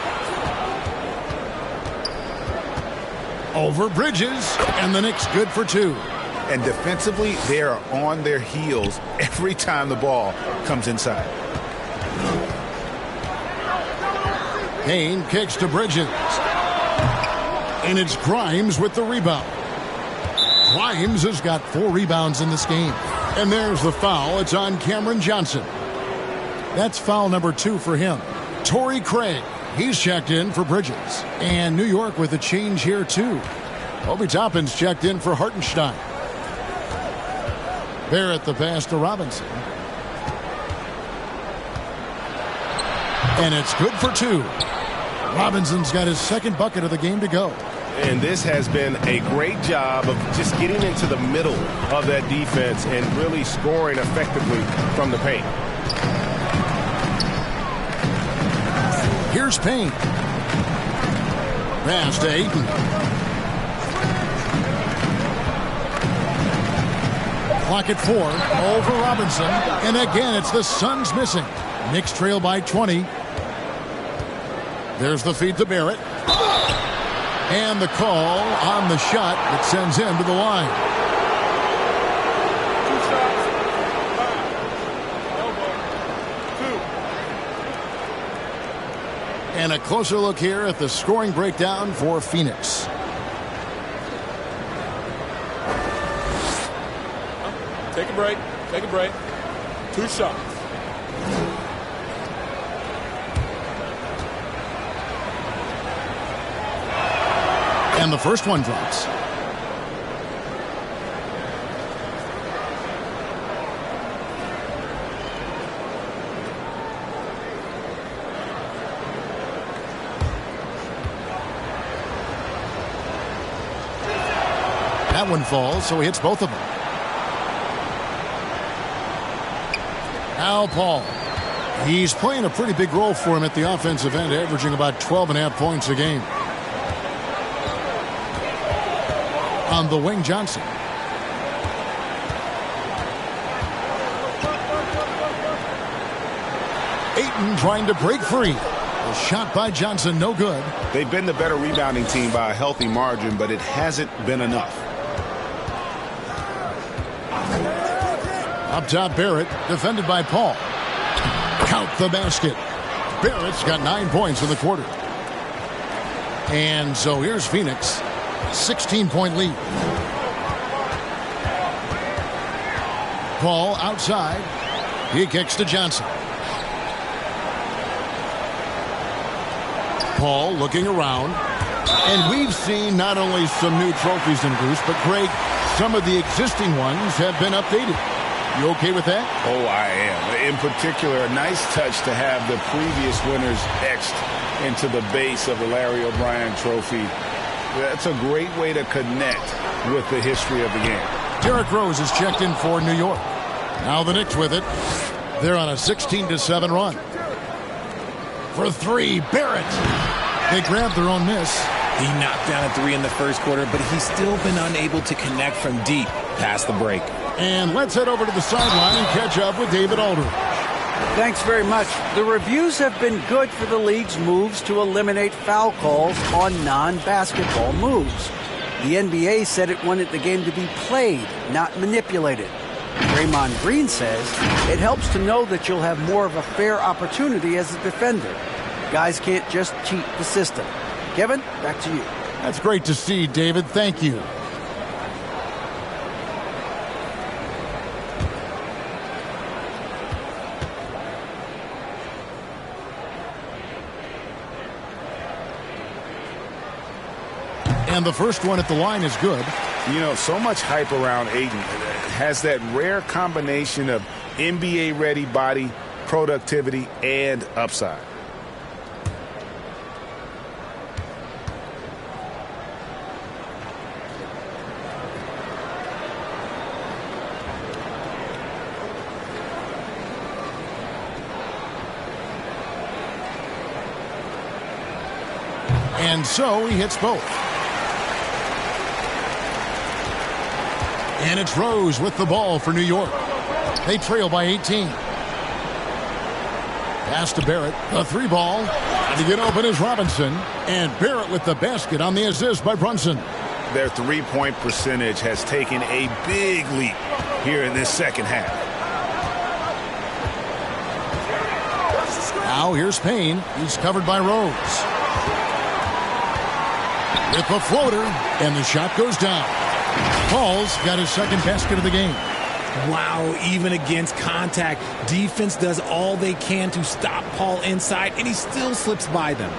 Over Bridges, and the Knicks good for 2. And defensively, they are on their heels every time the ball comes inside. Payne kicks to Bridges. And it's Grimes with the rebound. Grimes has got 4 rebounds in this game. And there's the foul. It's on Cameron Johnson. That's foul number 2 for him. Torrey Craig, he's checked in for Bridges. And New York with a change here, too. Obi Toppin's checked in for Hartenstein. Barrett the pass to Robinson. And it's good for 2. Robinson's got his second bucket of the game to go. And this has been a great job of just getting into the middle of that defense and really scoring effectively from the paint. Here's Payne. Pass to Ayton. Clock at 4. Over Robinson. And again, it's the Suns missing. Knicks trail by 20. There's the feed to Barrett. And the call on the shot that sends him to the line. And a closer look here at the scoring breakdown for Phoenix. Take a break. Take a break. 2 shots. And the first one drops. That one falls, so he hits both of them. Now Paul. He's playing a pretty big role for him at the offensive end, averaging about 12.5 points a game. On the wing, Johnson. Ayton trying to break free. A shot by Johnson, no good. They've been the better rebounding team by a healthy margin, but it hasn't been enough. Up top, Barrett, defended by Paul. Count the basket. Barrett's got 9 points in the quarter. And so here's Phoenix. 16-point lead. Paul outside. He kicks to Johnson. Paul looking around. And we've seen not only some new trophies introduced, but Craig, some of the existing ones have been updated. You okay with that? Oh, I am. In particular, a nice touch to have the previous winners etched into the base of the Larry O'Brien trophy. That's a great way to connect with the history of the game. Derrick Rose is checked in for New York. Now the Knicks with it. They're on a 16-7 run. For 3, Barrett. They grabbed their own miss. He knocked down a 3 in the first quarter, but he's still been unable to connect from deep past the break. And let's head over to the sideline and catch up with David Aldridge. Thanks very much. The reviews have been good for the league's moves to eliminate foul calls on non-basketball moves. The NBA said it wanted the game to be played, not manipulated. Draymond Green says it helps to know that you'll have more of a fair opportunity as a defender. Guys can't just cheat the system. Kevin, back to you. That's great to see, David. Thank you. And the first one at the line is good. You know, so much hype around Ayton. Has that rare combination of NBA-ready body, productivity, and upside. And so he hits both. And it's Rose with the ball for New York. They trail by 18. Pass to Barrett. The three ball. To get open is Robinson. And Barrett with the basket on the assist by Brunson. Their three-point percentage has taken a big leap here in this second half. Now here's Payne. He's covered by Rose. With the floater. And the shot goes down. Paul's got his second basket of the game. Wow, even against contact, defense does all they can to stop Paul inside, and he still slips by them.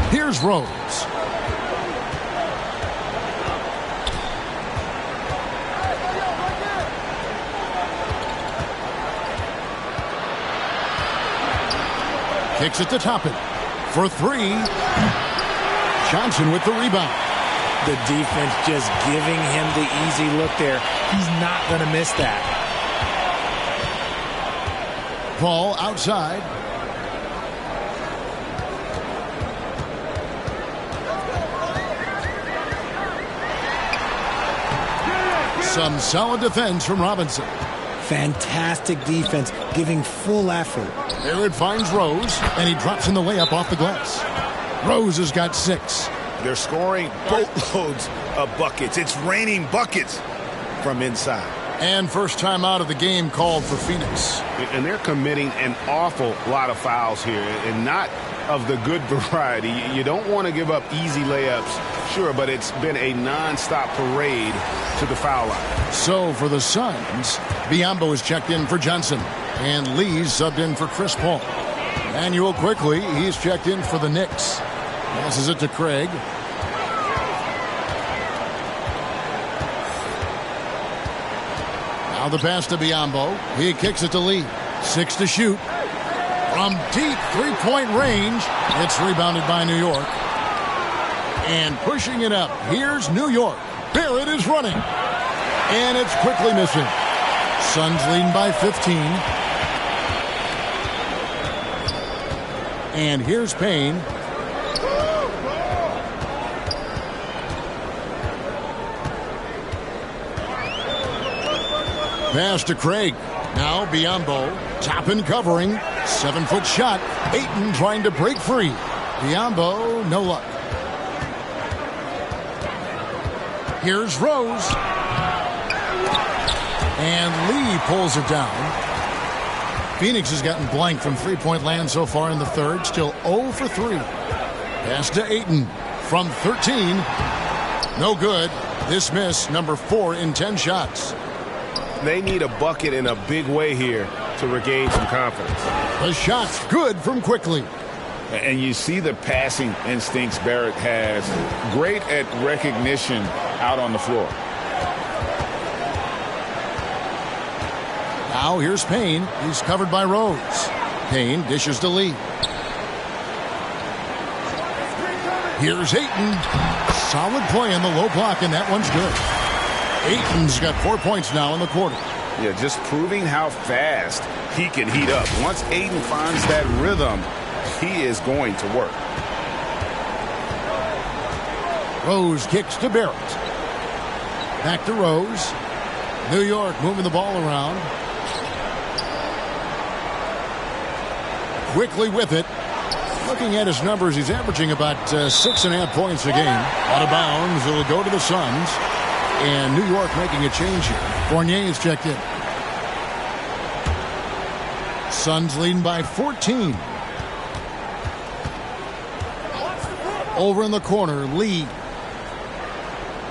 Here's Rose. Kicks it to Toppin. For three. Johnson with the rebound. The defense just giving him the easy look there. He's not going to miss that. Paul outside. Some solid defense from Robinson. Fantastic defense, giving full effort. There it finds Rose, and he drops in the layup off the glass. Rose has got 6. They're scoring boatloads of buckets. It's raining buckets from inside. And first time out of the game called for Phoenix. And they're committing an awful lot of fouls here, and not of the good variety. You don't want to give up easy layups, sure, but it's been a nonstop parade to the foul line. So for the Suns, Biyombo is checked in for Johnson, and Lee's subbed in for Chris Paul. Manuel quickly, he's checked in for the Knicks. Passes it to Craig. Now the pass to Biyombo. He kicks it to Lee. 6 to shoot. From deep three-point range, it's rebounded by New York. And pushing it up, here's New York. Barrett is running. And it's quickly missing. Suns leading by 15. And here's Payne. Pass to Craig. Now Biyombo. Toppin covering. 7-foot shot. Ayton trying to break free. Biyombo, no luck. Here's Rose. And Lee pulls it down. Phoenix has gotten blank from three-point land so far in the third. Still 0 for 3. Pass to Ayton. From 13. No good. This miss, number 4 in 10 shots. They need a bucket in a big way here to regain some confidence. The shot's good from Quickly. And you see the passing instincts Barrett has. Great at recognition out on the floor. Now here's Payne. He's covered by Rose. Payne dishes to Lee. Here's Ayton. Solid play in the low block, and that one's good. Ayton's got 4 points now in the quarter. Yeah, just proving how fast he can heat up. Once Ayton finds that rhythm, he is going to work. Rose kicks to Barrett. Back to Rose. New York moving the ball around. Quickly with it. Looking at his numbers, he's averaging about 6.5 points a game. Out of bounds, it'll go to the Suns. And New York making a change here. Fournier is checked in. Suns leading by 14. Over in the corner, Lee.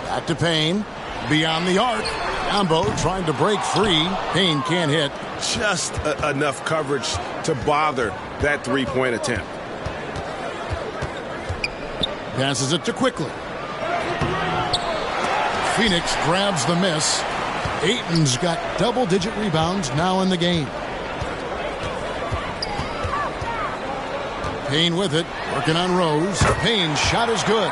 Back to Payne. Beyond the arc. Ambo trying to break free. Payne can't hit. Just enough coverage to bother that three-point attempt. Passes it to Quickly. Phoenix grabs the miss. Ayton's got double-digit rebounds now in the game. Payne with it, working on Rose. Payne's shot is good.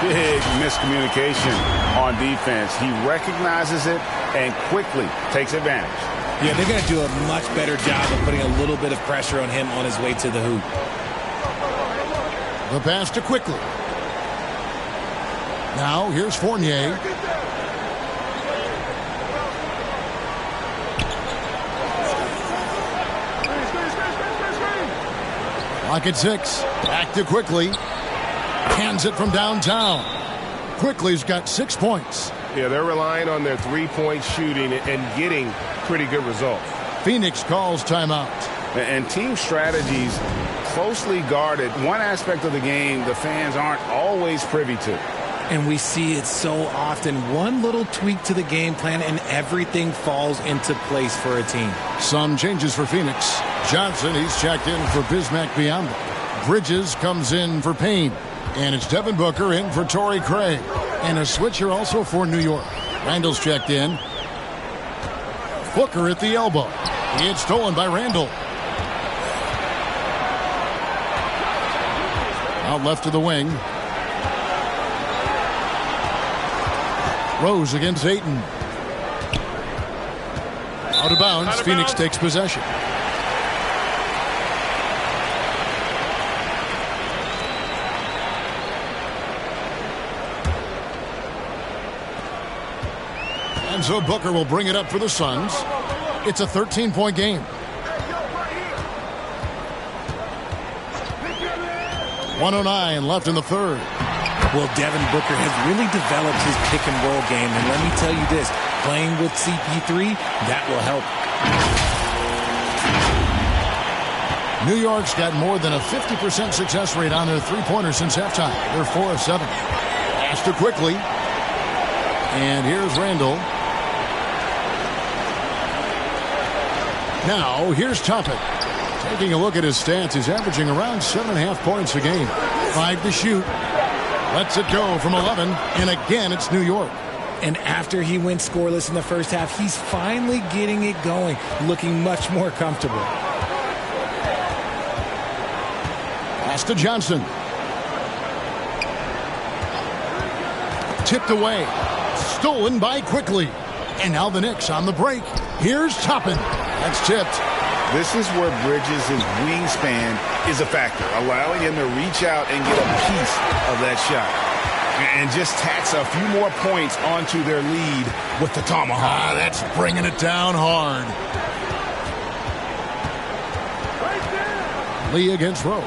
Big miscommunication on defense. He recognizes it and quickly takes advantage. Yeah, they're going to do a much better job of putting a little bit of pressure on him on his way to the hoop. The pass to Quickly. Now here's Fournier. Lock at 6. Back to Quickly. Hands it from downtown. Quickly's got 6 points. Yeah, they're relying on their three-point shooting and getting pretty good results. Phoenix calls timeout. And team strategies closely guarded. One aspect of the game the fans aren't always privy to. And we see it so often. One little tweak to the game plan and everything falls into place for a team. Some changes for Phoenix. Johnson, he's checked in for Bismack Biyombo. Bridges comes in for Payne. And it's Devin Booker in for Torrey Craig. And a switcher also for New York. Randall's checked in. Booker at the elbow. It's stolen by Randall. Out left to the wing. Rose against Ayton. Out of bounds. Phoenix takes possession. And so Booker will bring it up for the Suns. It's a 13-point game. 1:09 left in the third. Well, Devin Booker has really developed his pick-and-roll game. And let me tell you this, playing with CP3, that will help. New York's got more than a 50% success rate on their three-pointers since halftime. They're 4 of 7. Pass to Quickly. And here's Randall. Now, here's Toppin. Taking a look at his stats, he's averaging around 7.5 points a game. 5 to shoot. Lets it go from 11, and again, it's New York. And after he went scoreless in the first half, he's finally getting it going, looking much more comfortable. Pass to Johnson. Tipped away. Stolen by Quickly. And now the Knicks on the break. Here's Toppin. That's tipped. This is where Bridges' wingspan is a factor, allowing him to reach out and get a piece of that shot. And just tacks a few more points onto their lead with the tomahawk. That's bringing it down hard. Lee against Rose.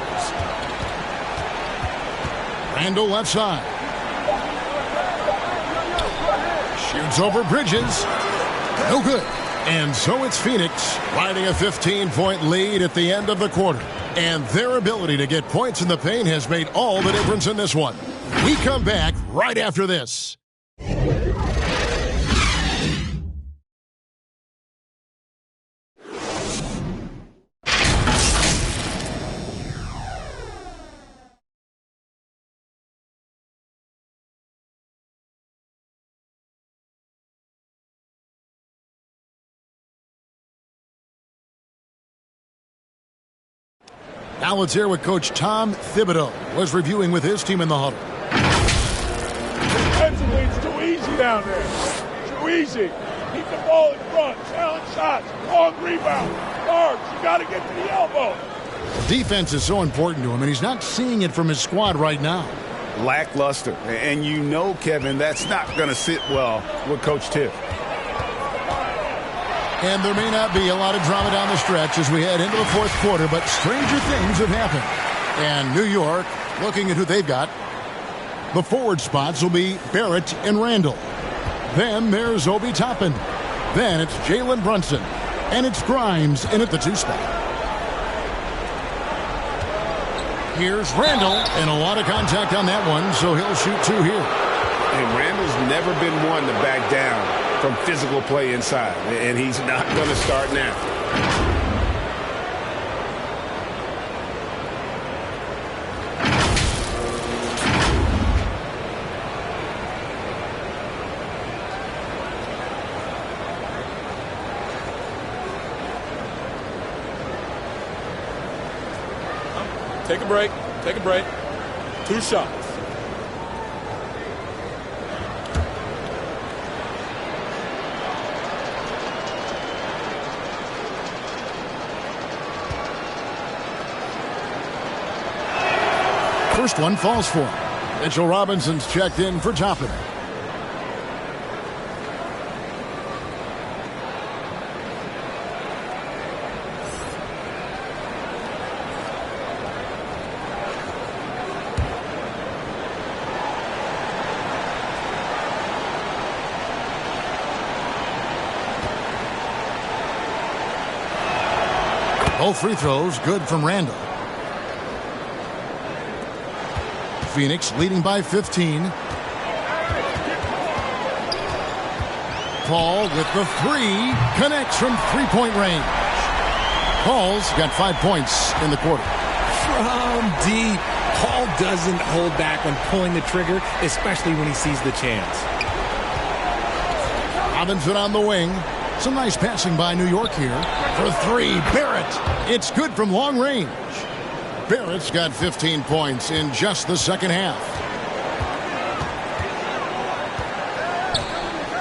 Randall left side. Shoots over Bridges. No good. And so it's Phoenix riding a 15-point lead at the end of the quarter. And their ability to get points in the paint has made all the difference in this one. We come back right after this. Now let's hear what Coach Tom Thibodeau was reviewing with his team in the huddle. Defensively, it's too easy down there. Too easy. Keep the ball in front. Challenge shots. Long rebound. Guards, you got to get to the elbow. Defense is so important to him, and he's not seeing it from his squad right now. Lackluster. And you know, Kevin, that's not going to sit well with Coach Tiff. And there may not be a lot of drama down the stretch as we head into the fourth quarter, but stranger things have happened. And New York, looking at who they've got, the forward spots will be Barrett and Randall. Then there's Obi Toppin. Then it's Jalen Brunson. And it's Grimes in at the 2 spot. Here's Randall, and a lot of contact on that one, so he'll shoot 2 here. And Randall's never been one to back down from physical play inside, and he's not going to start now. Take a break. Take a break. 2 shots. First one falls for him. Mitchell Robinson's checked in for Toppin. Both free throws good from Randall. Phoenix leading by 15. Paul with the 3. Connects from three-point range. Paul's got 5 points in the quarter. From deep. Paul doesn't hold back when pulling the trigger, especially when he sees the chance. Robinson on the wing. Some nice passing by New York here. For 3, Barrett. It's good from long range. Barrett's got 15 points in just the second half.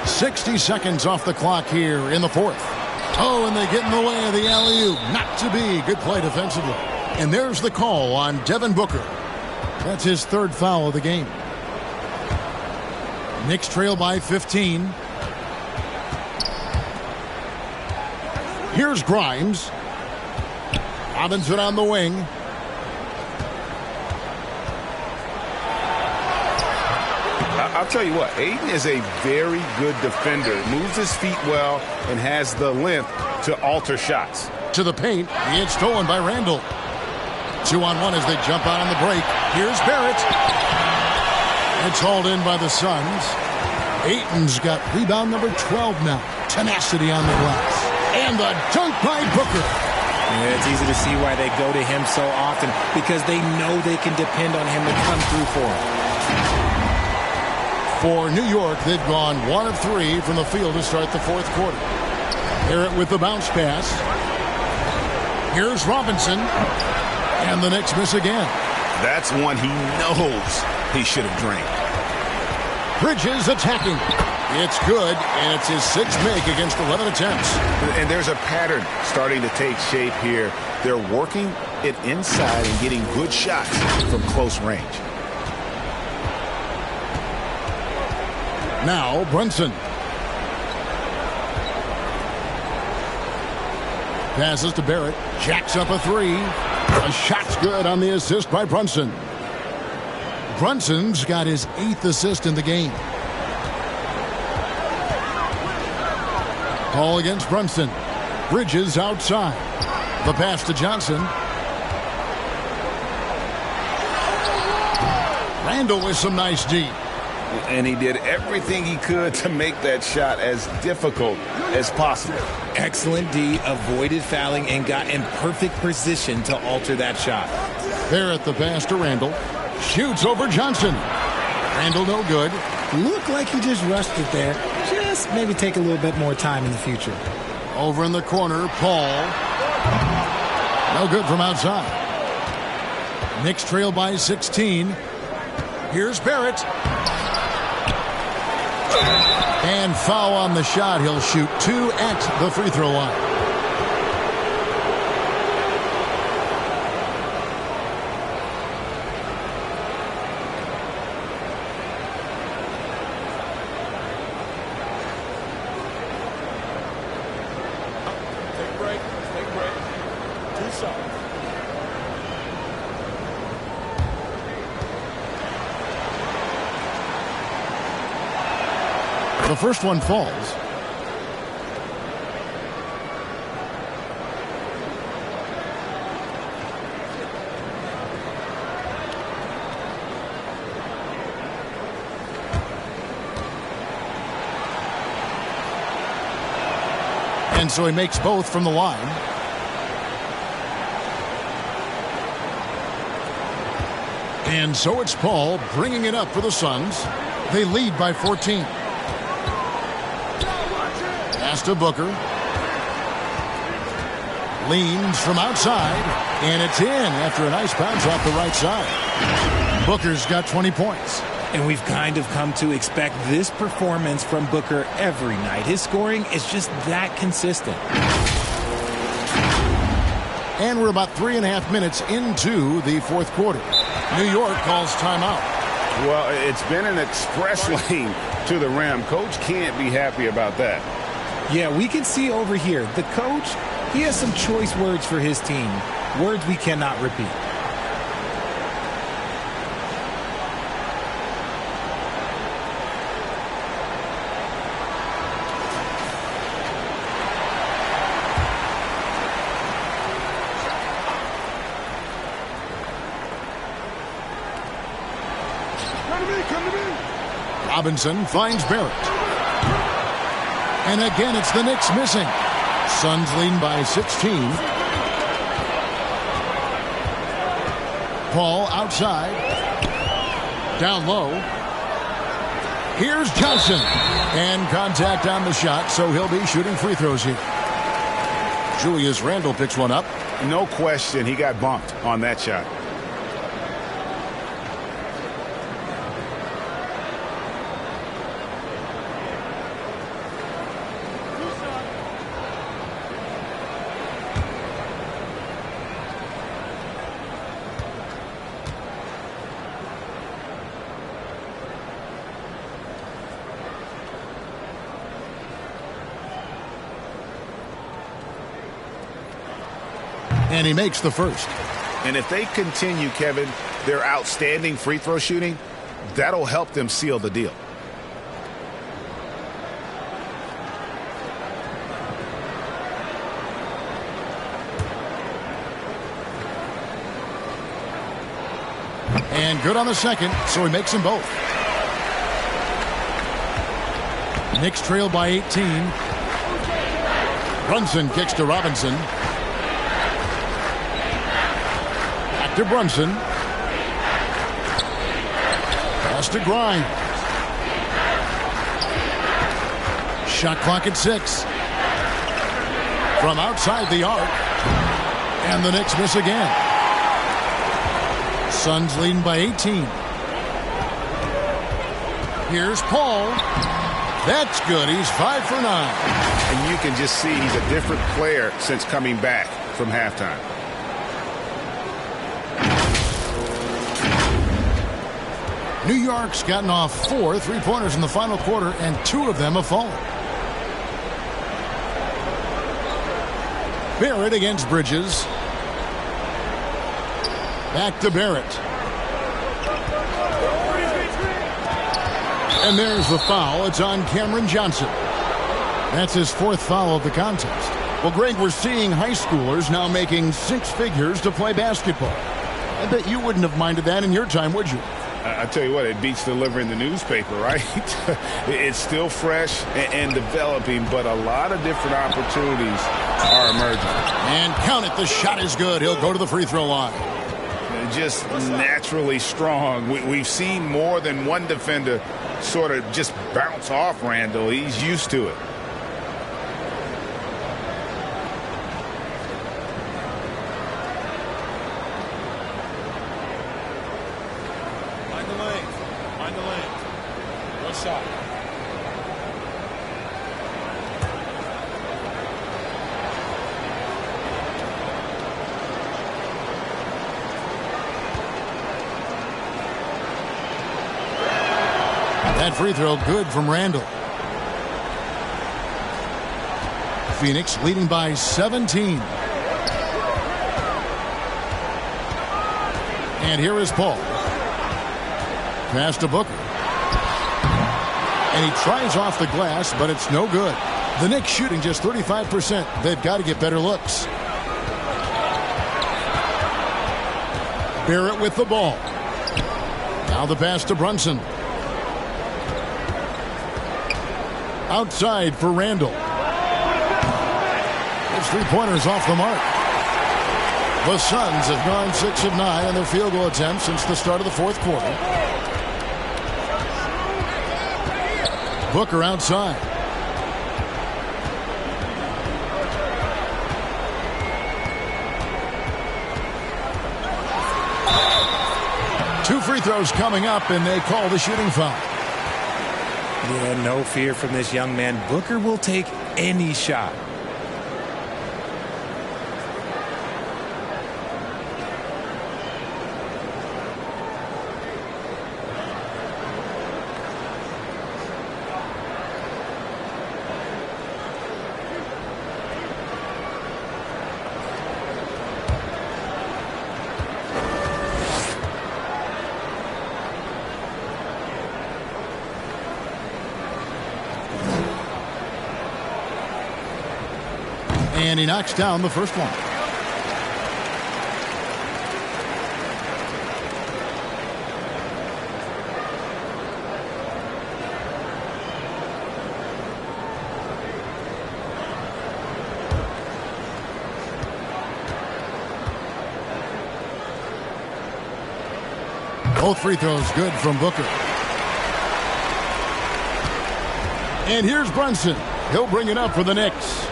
60 seconds off the clock here in the fourth. Oh, and they get in the way of the alley-oop. Not to be. Good play defensively. And there's the call on Devin Booker. That's his 3rd foul of the game. Knicks trail by 15. Here's Grimes. Robinson on the wing. I'll tell you what, Aiden is a very good defender. Moves his feet well and has the length to alter shots. To the paint. It's stolen by Randall. 2-on-1 as they jump out on the break. Here's Barrett. It's hauled in by the Suns. Ayton's got rebound number 12 now. Tenacity on the glass. And the dunk by Booker. Yeah, it's easy to see why they go to him so often, because they know they can depend on him to come through for them. For New York, they've gone 1 of 3 from the field to start the fourth quarter. Barrett with the bounce pass. Here's Robinson. And the Knicks miss again. That's one he knows he should have drained. Bridges attacking. It's good, and it's his 6th make against 11 attempts. And there's a pattern starting to take shape here. They're working it inside and getting good shots from close range. Now Brunson. Passes to Barrett. Jacks up a 3. A shot's good on the assist by Brunson. Brunson's got his 8th assist in the game. Paul against Brunson. Bridges outside. The pass to Johnson. Randall with some nice D. And he did everything he could to make that shot as difficult as possible. Excellent D, avoided fouling, and got in perfect position to alter that shot. Barrett the pass to Randall. Shoots over Johnson. Randall no good. Looked like he just rushed it there. Just maybe take a little bit more time in the future. Over in the corner, Paul. No good from outside. Knicks trail by 16. Here's Barrett. And foul on the shot. He'll shoot 2 at the free throw line. Take a break. Take a break. 2 shots. The first one falls. And so he makes both from the line. And so it's Paul bringing it up for the Suns. They lead by 14. Pass to Booker. Leans from outside, and it's in after a nice bounce off the right side. Booker's got 20 points. And we've kind of come to expect this performance from Booker every night. His scoring is just that consistent. And we're about 3.5 minutes into the fourth quarter. New York calls timeout. Well, it's been an express lane to the rim. Coach can't be happy about that. Yeah, we can see over here, the coach, he has some choice words for his team. Words we cannot repeat. Robinson finds Barrett. And again, it's the Knicks missing. Suns leading by 16. Paul outside. Down low. Here's Johnson. And contact on the shot, so he'll be shooting free throws here. Julius Randle picks one up. No question, he got bumped on that shot. And he makes the first. And if they continue, Kevin, their outstanding free throw shooting, that'll help them seal the deal. And good on the second, so he makes them both. Knicks trail by 18. Brunson kicks to Robinson. To Brunson. Pass to Grimes. Shot clock at 6. From outside the arc. And the Knicks miss again. Suns leading by 18. Here's Paul. That's good. He's 5 for 9. And you can just see he's a different player since coming back from halftime. New York's gotten off 4 3-pointers in the final quarter, and 2 of them have fallen. Barrett against Bridges. Back to Barrett. And there's the foul. It's on Cameron Johnson. That's his 4th foul of the contest. Well, Greg, we're seeing high schoolers now making 6 figures to play basketball. I bet you wouldn't have minded that in your time, would you? I tell you what, it beats delivering the newspaper, right? It's still fresh and developing, but a lot of different opportunities are emerging. And count it, the shot is good. He'll go to the free throw line. Just naturally strong. We've seen more than one defender sort of just bounce off Randle. He's used to it. That free throw good from Randle. Phoenix leading by 17. And here is Paul. Pass to Booker. And he tries off the glass, but it's no good. The Knicks shooting just 35%. They've got to get better looks. Barrett with the ball. Now the pass to Brunson. Outside for Randle. three-pointers off the mark. The Suns have gone 6 of 9 on their field goal attempts since the start of the fourth quarter. Booker outside. Two free throws coming up, and they call the shooting foul. Yeah, no fear from this young man. Booker will take any shot. And he knocks down the first one. Both free throws good from Booker. And here's Brunson. He'll bring it up for the Knicks.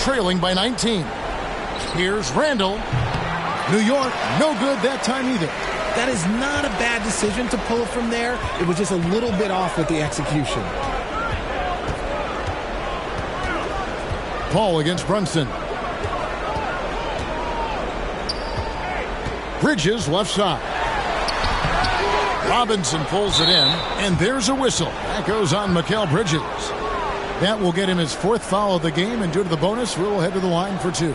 Trailing by 19. Here's Randall. New York, no good that time either. That is not a bad decision to pull it from there. It was just a little bit off with the execution. Paul against Brunson. Bridges left side. Robinson pulls it in, and there's a whistle. That goes on Mikal Bridges. That will get him his fourth foul of the game, and due to the bonus, we'll head to the line for 2.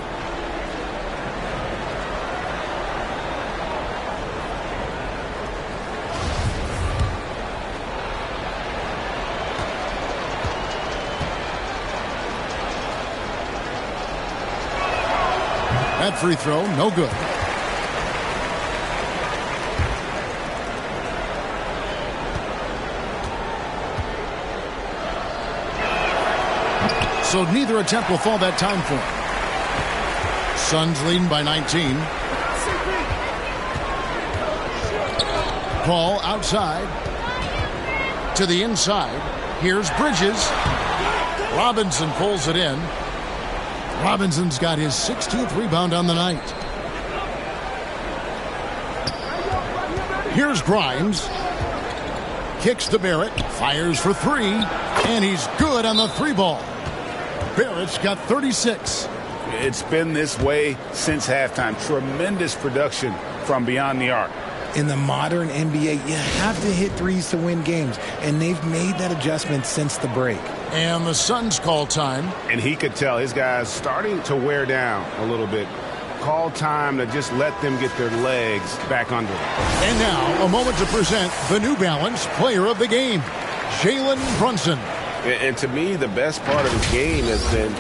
That free throw, no good. So neither attempt will fall that time for him. Suns leading by 19. Paul outside. To the inside. Here's Bridges. Robinson pulls it in. Robinson's got his 16th rebound on the night. Here's Grimes. Kicks to Barrett. Fires for 3. And he's good on the 3-ball. Barrett's got 36. It's been this way since halftime. Tremendous production from beyond the arc. In the modern NBA, you have to hit threes to win games, and they've made that adjustment since the break. And the Suns call time. And he could tell his guys starting to wear down a little bit. Call time to just let them get their legs back under them. And now, a moment to present the New Balance Player of the Game, Jalen Brunson. And to me, the best part of his game has been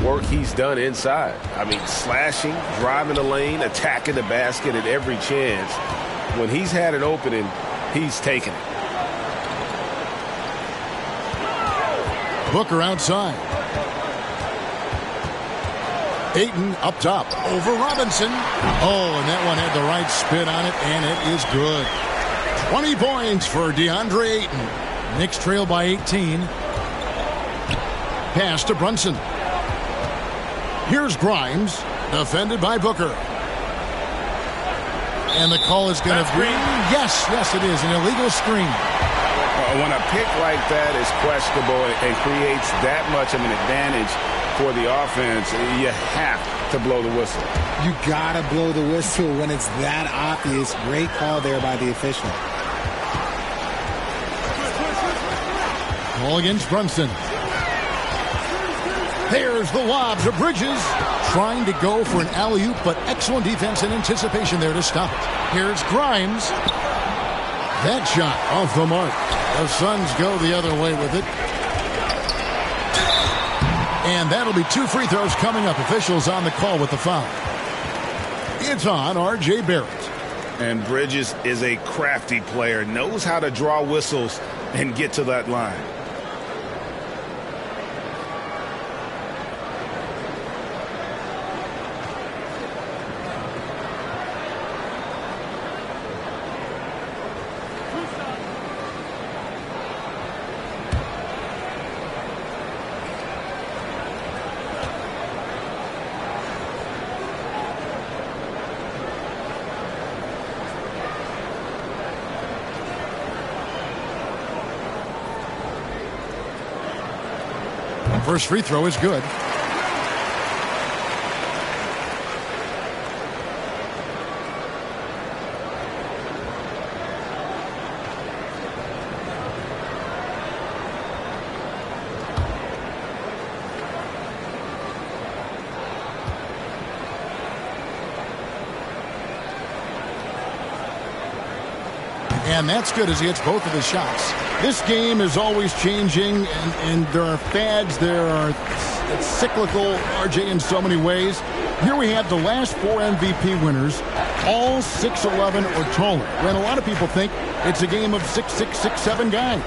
the work he's done inside. I mean, slashing, driving the lane, attacking the basket at every chance. When he's had an opening, he's taken it. Booker outside. Ayton up top over Robinson. Oh, and that one had the right spin on it, and it is good. 20 points for DeAndre Ayton. Knicks trail by 18. Pass to Brunson. Here's Grimes, defended by Booker. And the call is going to be, yes, it is, an illegal screen. When a pick like that is questionable and creates that much of an advantage for the offense, you have to blow the whistle. You got to blow the whistle when it's that obvious. Great call there by the official. Ball against Brunson. There's the lob to Bridges. Trying to go for an alley-oop, but excellent defense and anticipation there to stop it. Here's Grimes. That shot off the mark. The Suns go the other way with it. And that'll be 2 free throws coming up. Officials on the call with the foul. It's on R.J. Barrett. And Bridges is a crafty player, knows how to draw whistles and get to that line. First free throw is good. And that's good as he hits both of his shots. This game is always changing, and there are fads, it's cyclical, RJ, in so many ways. Here we have the last 4 MVP winners, all 6'11" or taller. And a lot of people think it's a game of 6'6", 6'7" guys.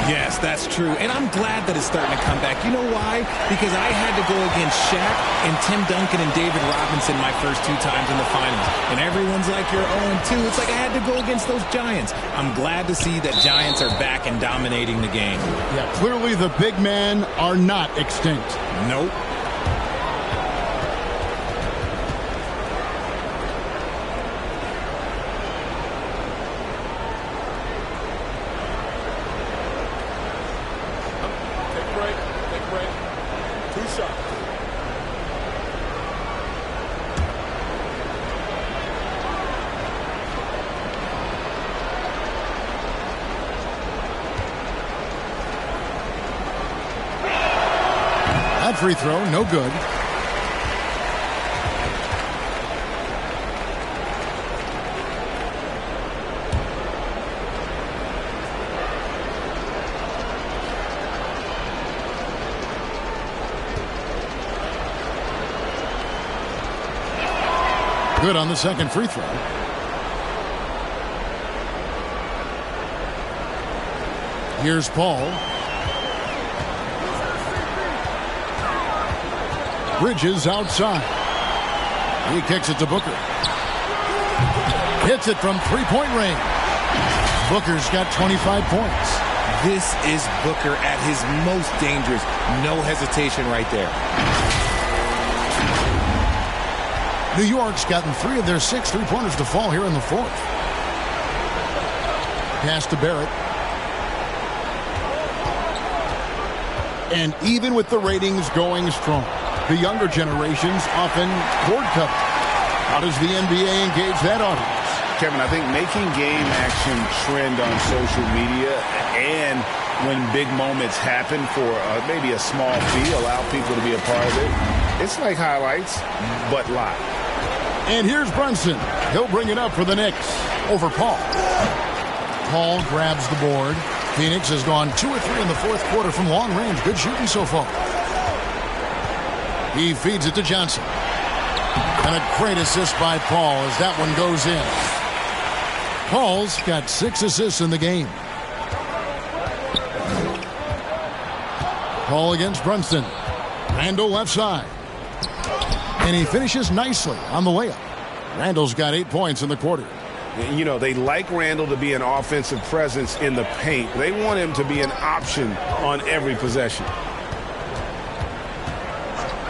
Yes, that's true. And I'm glad that it's starting to come back. You know why? Because I had to go against Shaq and Tim Duncan and David Robinson my first 2 times in the finals. And everyone's like, you're 0-2. It's like I had to go against those Giants. I'm glad to see that Giants are back and dominating the game. Yeah, clearly the big men are not extinct. Nope. Free throw, no good. Good on the second free throw. Here's Paul. Bridges outside. He kicks it to Booker. Hits it from three-point range. Booker's got 25 points. This is Booker at his most dangerous. No hesitation right there. New York's gotten 3 of their 6 three-pointers to fall here in the fourth. Pass to Barrett. And even with the ratings going strong, the younger generations often cord cut. How does the NBA engage that audience? Kevin, I think making game action trend on social media and when big moments happen for maybe a small fee, allow people to be a part of it. It's like highlights, but live. And here's Brunson. He'll bring it up for the Knicks over Paul. Paul grabs the board. Phoenix has gone 2 or 3 in the fourth quarter from long range. Good shooting so far. He feeds it to Johnson. And a great assist by Paul as that one goes in. Paul's got 6 assists in the game. Paul against Brunson. Randall left side. And he finishes nicely on the layup. Randall's got 8 points in the quarter. You know, they like Randall to be an offensive presence in the paint. They want him to be an option on every possession.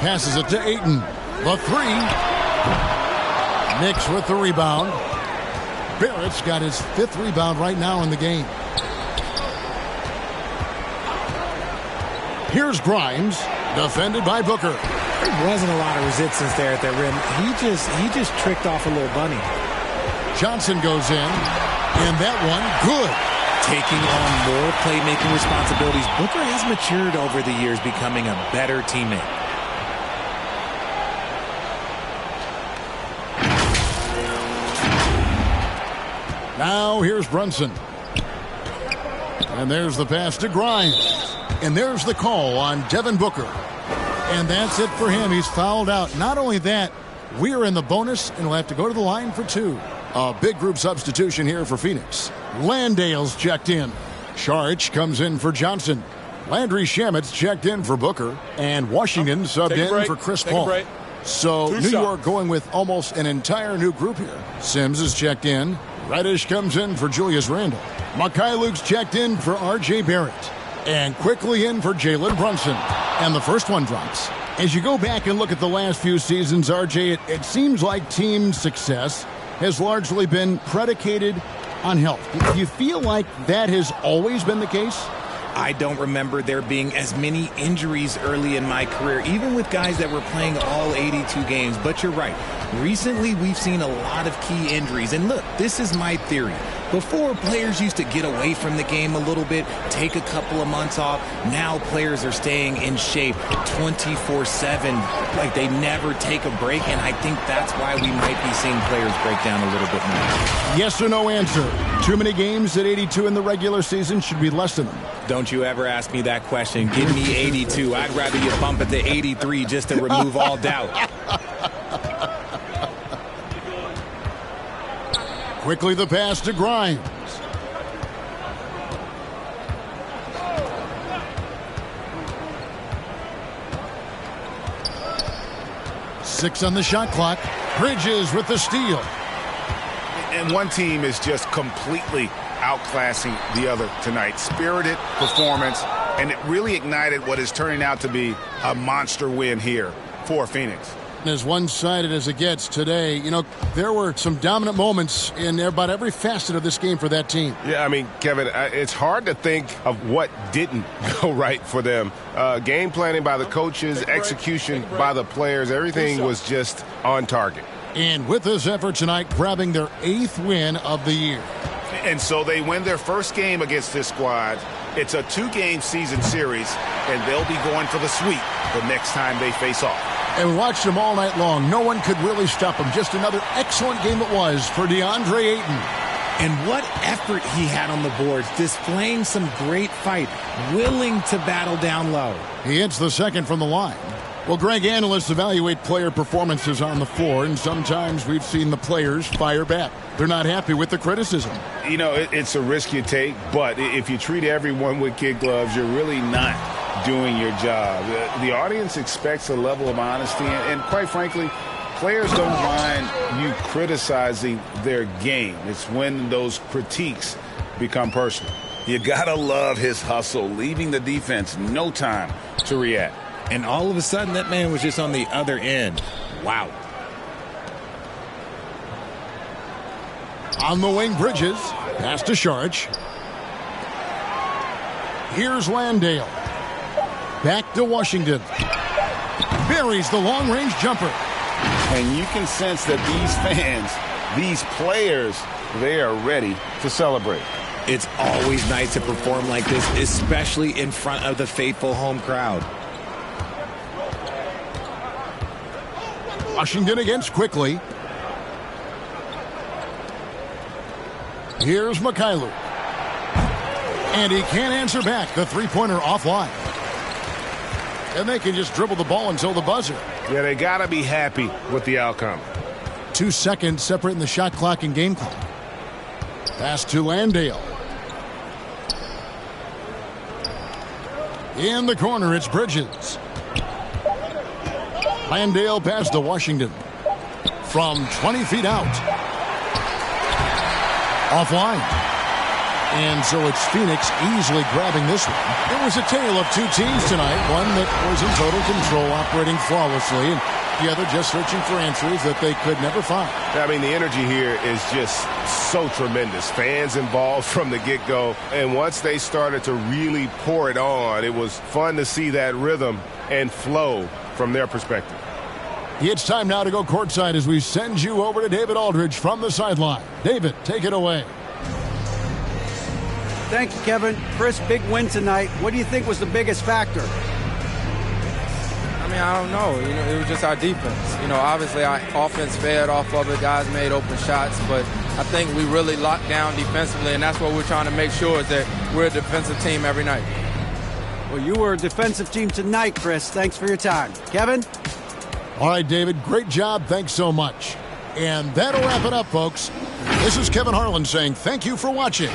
Passes it to Ayton. The 3. Knicks with the rebound. Barrett's got his 5th rebound right now in the game. Here's Grimes, defended by Booker. There wasn't a lot of resistance there at the rim. He just tricked off a little bunny. Johnson goes in, and that one, good. Taking on more playmaking responsibilities. Booker has matured over the years, becoming a better teammate. Now here's Brunson. And there's the pass to Grimes. And there's the call on Devin Booker. And that's it for him. He's fouled out. Not only that, we're in the bonus, and we'll have to go to the line for 2. A big group substitution here for Phoenix. Landale's checked in. Saric comes in for Johnson. Landry Shamet's checked in for Booker. And Washington subbed in for Chris Paul. So New York going with almost an entire new group here. Sims is checked in. Reddish comes in for Julius Randle. Mikhailuk's checked in for R.J. Barrett. And quickly in for Jalen Brunson. And the first one drops. As you go back and look at the last few seasons, R.J., it seems like team success has largely been predicated on health. Do you feel like that has always been the case? I don't remember there being as many injuries early in my career, even with guys that were playing all 82 games. But you're right. Recently, we've seen a lot of key injuries. And look, this is my theory. Before, players used to get away from the game a little bit, take a couple of months off. Now players are staying in shape 24/7, like they never take a break, and I think that's why we might be seeing players break down a little bit more. Yes or no answer. Too many games at 82 in the regular season, should we lessen them? Don't you ever ask me that question. Give me 82. I'd rather you bump it to 83 just to remove all doubt. Quickly the pass to Grimes. Six on the shot clock. Bridges with the steal. And one team is just completely outclassing the other tonight. Spirited performance, and it really ignited what is turning out to be a monster win here for Phoenix. As one-sided as it gets today, you know, there were some dominant moments in about every facet of this game for that team. Yeah, I mean, Kevin, it's hard to think of what didn't go right for them. Game planning by the coaches, execution by the players, everything was just on target. And with this effort tonight, grabbing their 8th win of the year. And so they win their first game against this squad. It's a 2-game season series, and they'll be going for the sweep the next time they face off. And we watched them all night long. No one could really stop them. Just another excellent game it was for DeAndre Ayton. And what effort he had on the boards, displaying some great fight, willing to battle down low. He hits the second from the line. Well, Greg, analysts evaluate player performances on the floor, and sometimes we've seen the players fire back. They're not happy with the criticism. You know, it's a risk you take, but if you treat everyone with kid gloves, you're really not doing your job. The audience expects a level of honesty, and quite frankly, players don't mind you criticizing their game. It's when those critiques become personal. You gotta love his hustle, leaving the defense no time to react. And all of a sudden, that man was just on the other end. Wow. On the wing, Bridges. Pass to Sharch. Here's Landale. Back to Washington. Buries the long-range jumper. And you can sense that these fans, these players, they are ready to celebrate. It's always nice to perform like this, especially in front of the faithful home crowd. Washington against quickly. Here's Mikhailuk. And he can't answer back. The three-pointer offline. And they can just dribble the ball until the buzzer. Yeah, they got to be happy with the outcome. 2 seconds separating the shot clock and game clock. Pass to Landale. In the corner, it's Bridges. Landale pass to Washington. From 20 feet out. Offline. And so it's Phoenix easily grabbing this one. It was a tale of 2 teams tonight. One that was in total control, operating flawlessly, and the other just searching for answers that they could never find. I mean, the energy here is just so tremendous. Fans involved from the get-go. And once they started to really pour it on, it was fun to see that rhythm and flow from their perspective. It's time now to go courtside as we send you over to David Aldridge from the sideline. David, take it away. Thank you, Kevin. Chris, big win tonight. What do you think was the biggest factor? I mean, I don't know. It was just our defense. Obviously our offense fed off of it. Guys made open shots, but I think we really locked down defensively, and that's what we're trying to make sure is that we're a defensive team every night. Well, you were a defensive team tonight, Chris. Thanks for your time. Kevin? All right, David, great job. Thanks so much. And that'll wrap it up, folks. This is Kevin Harlan saying thank you for watching.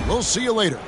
We'll see you later.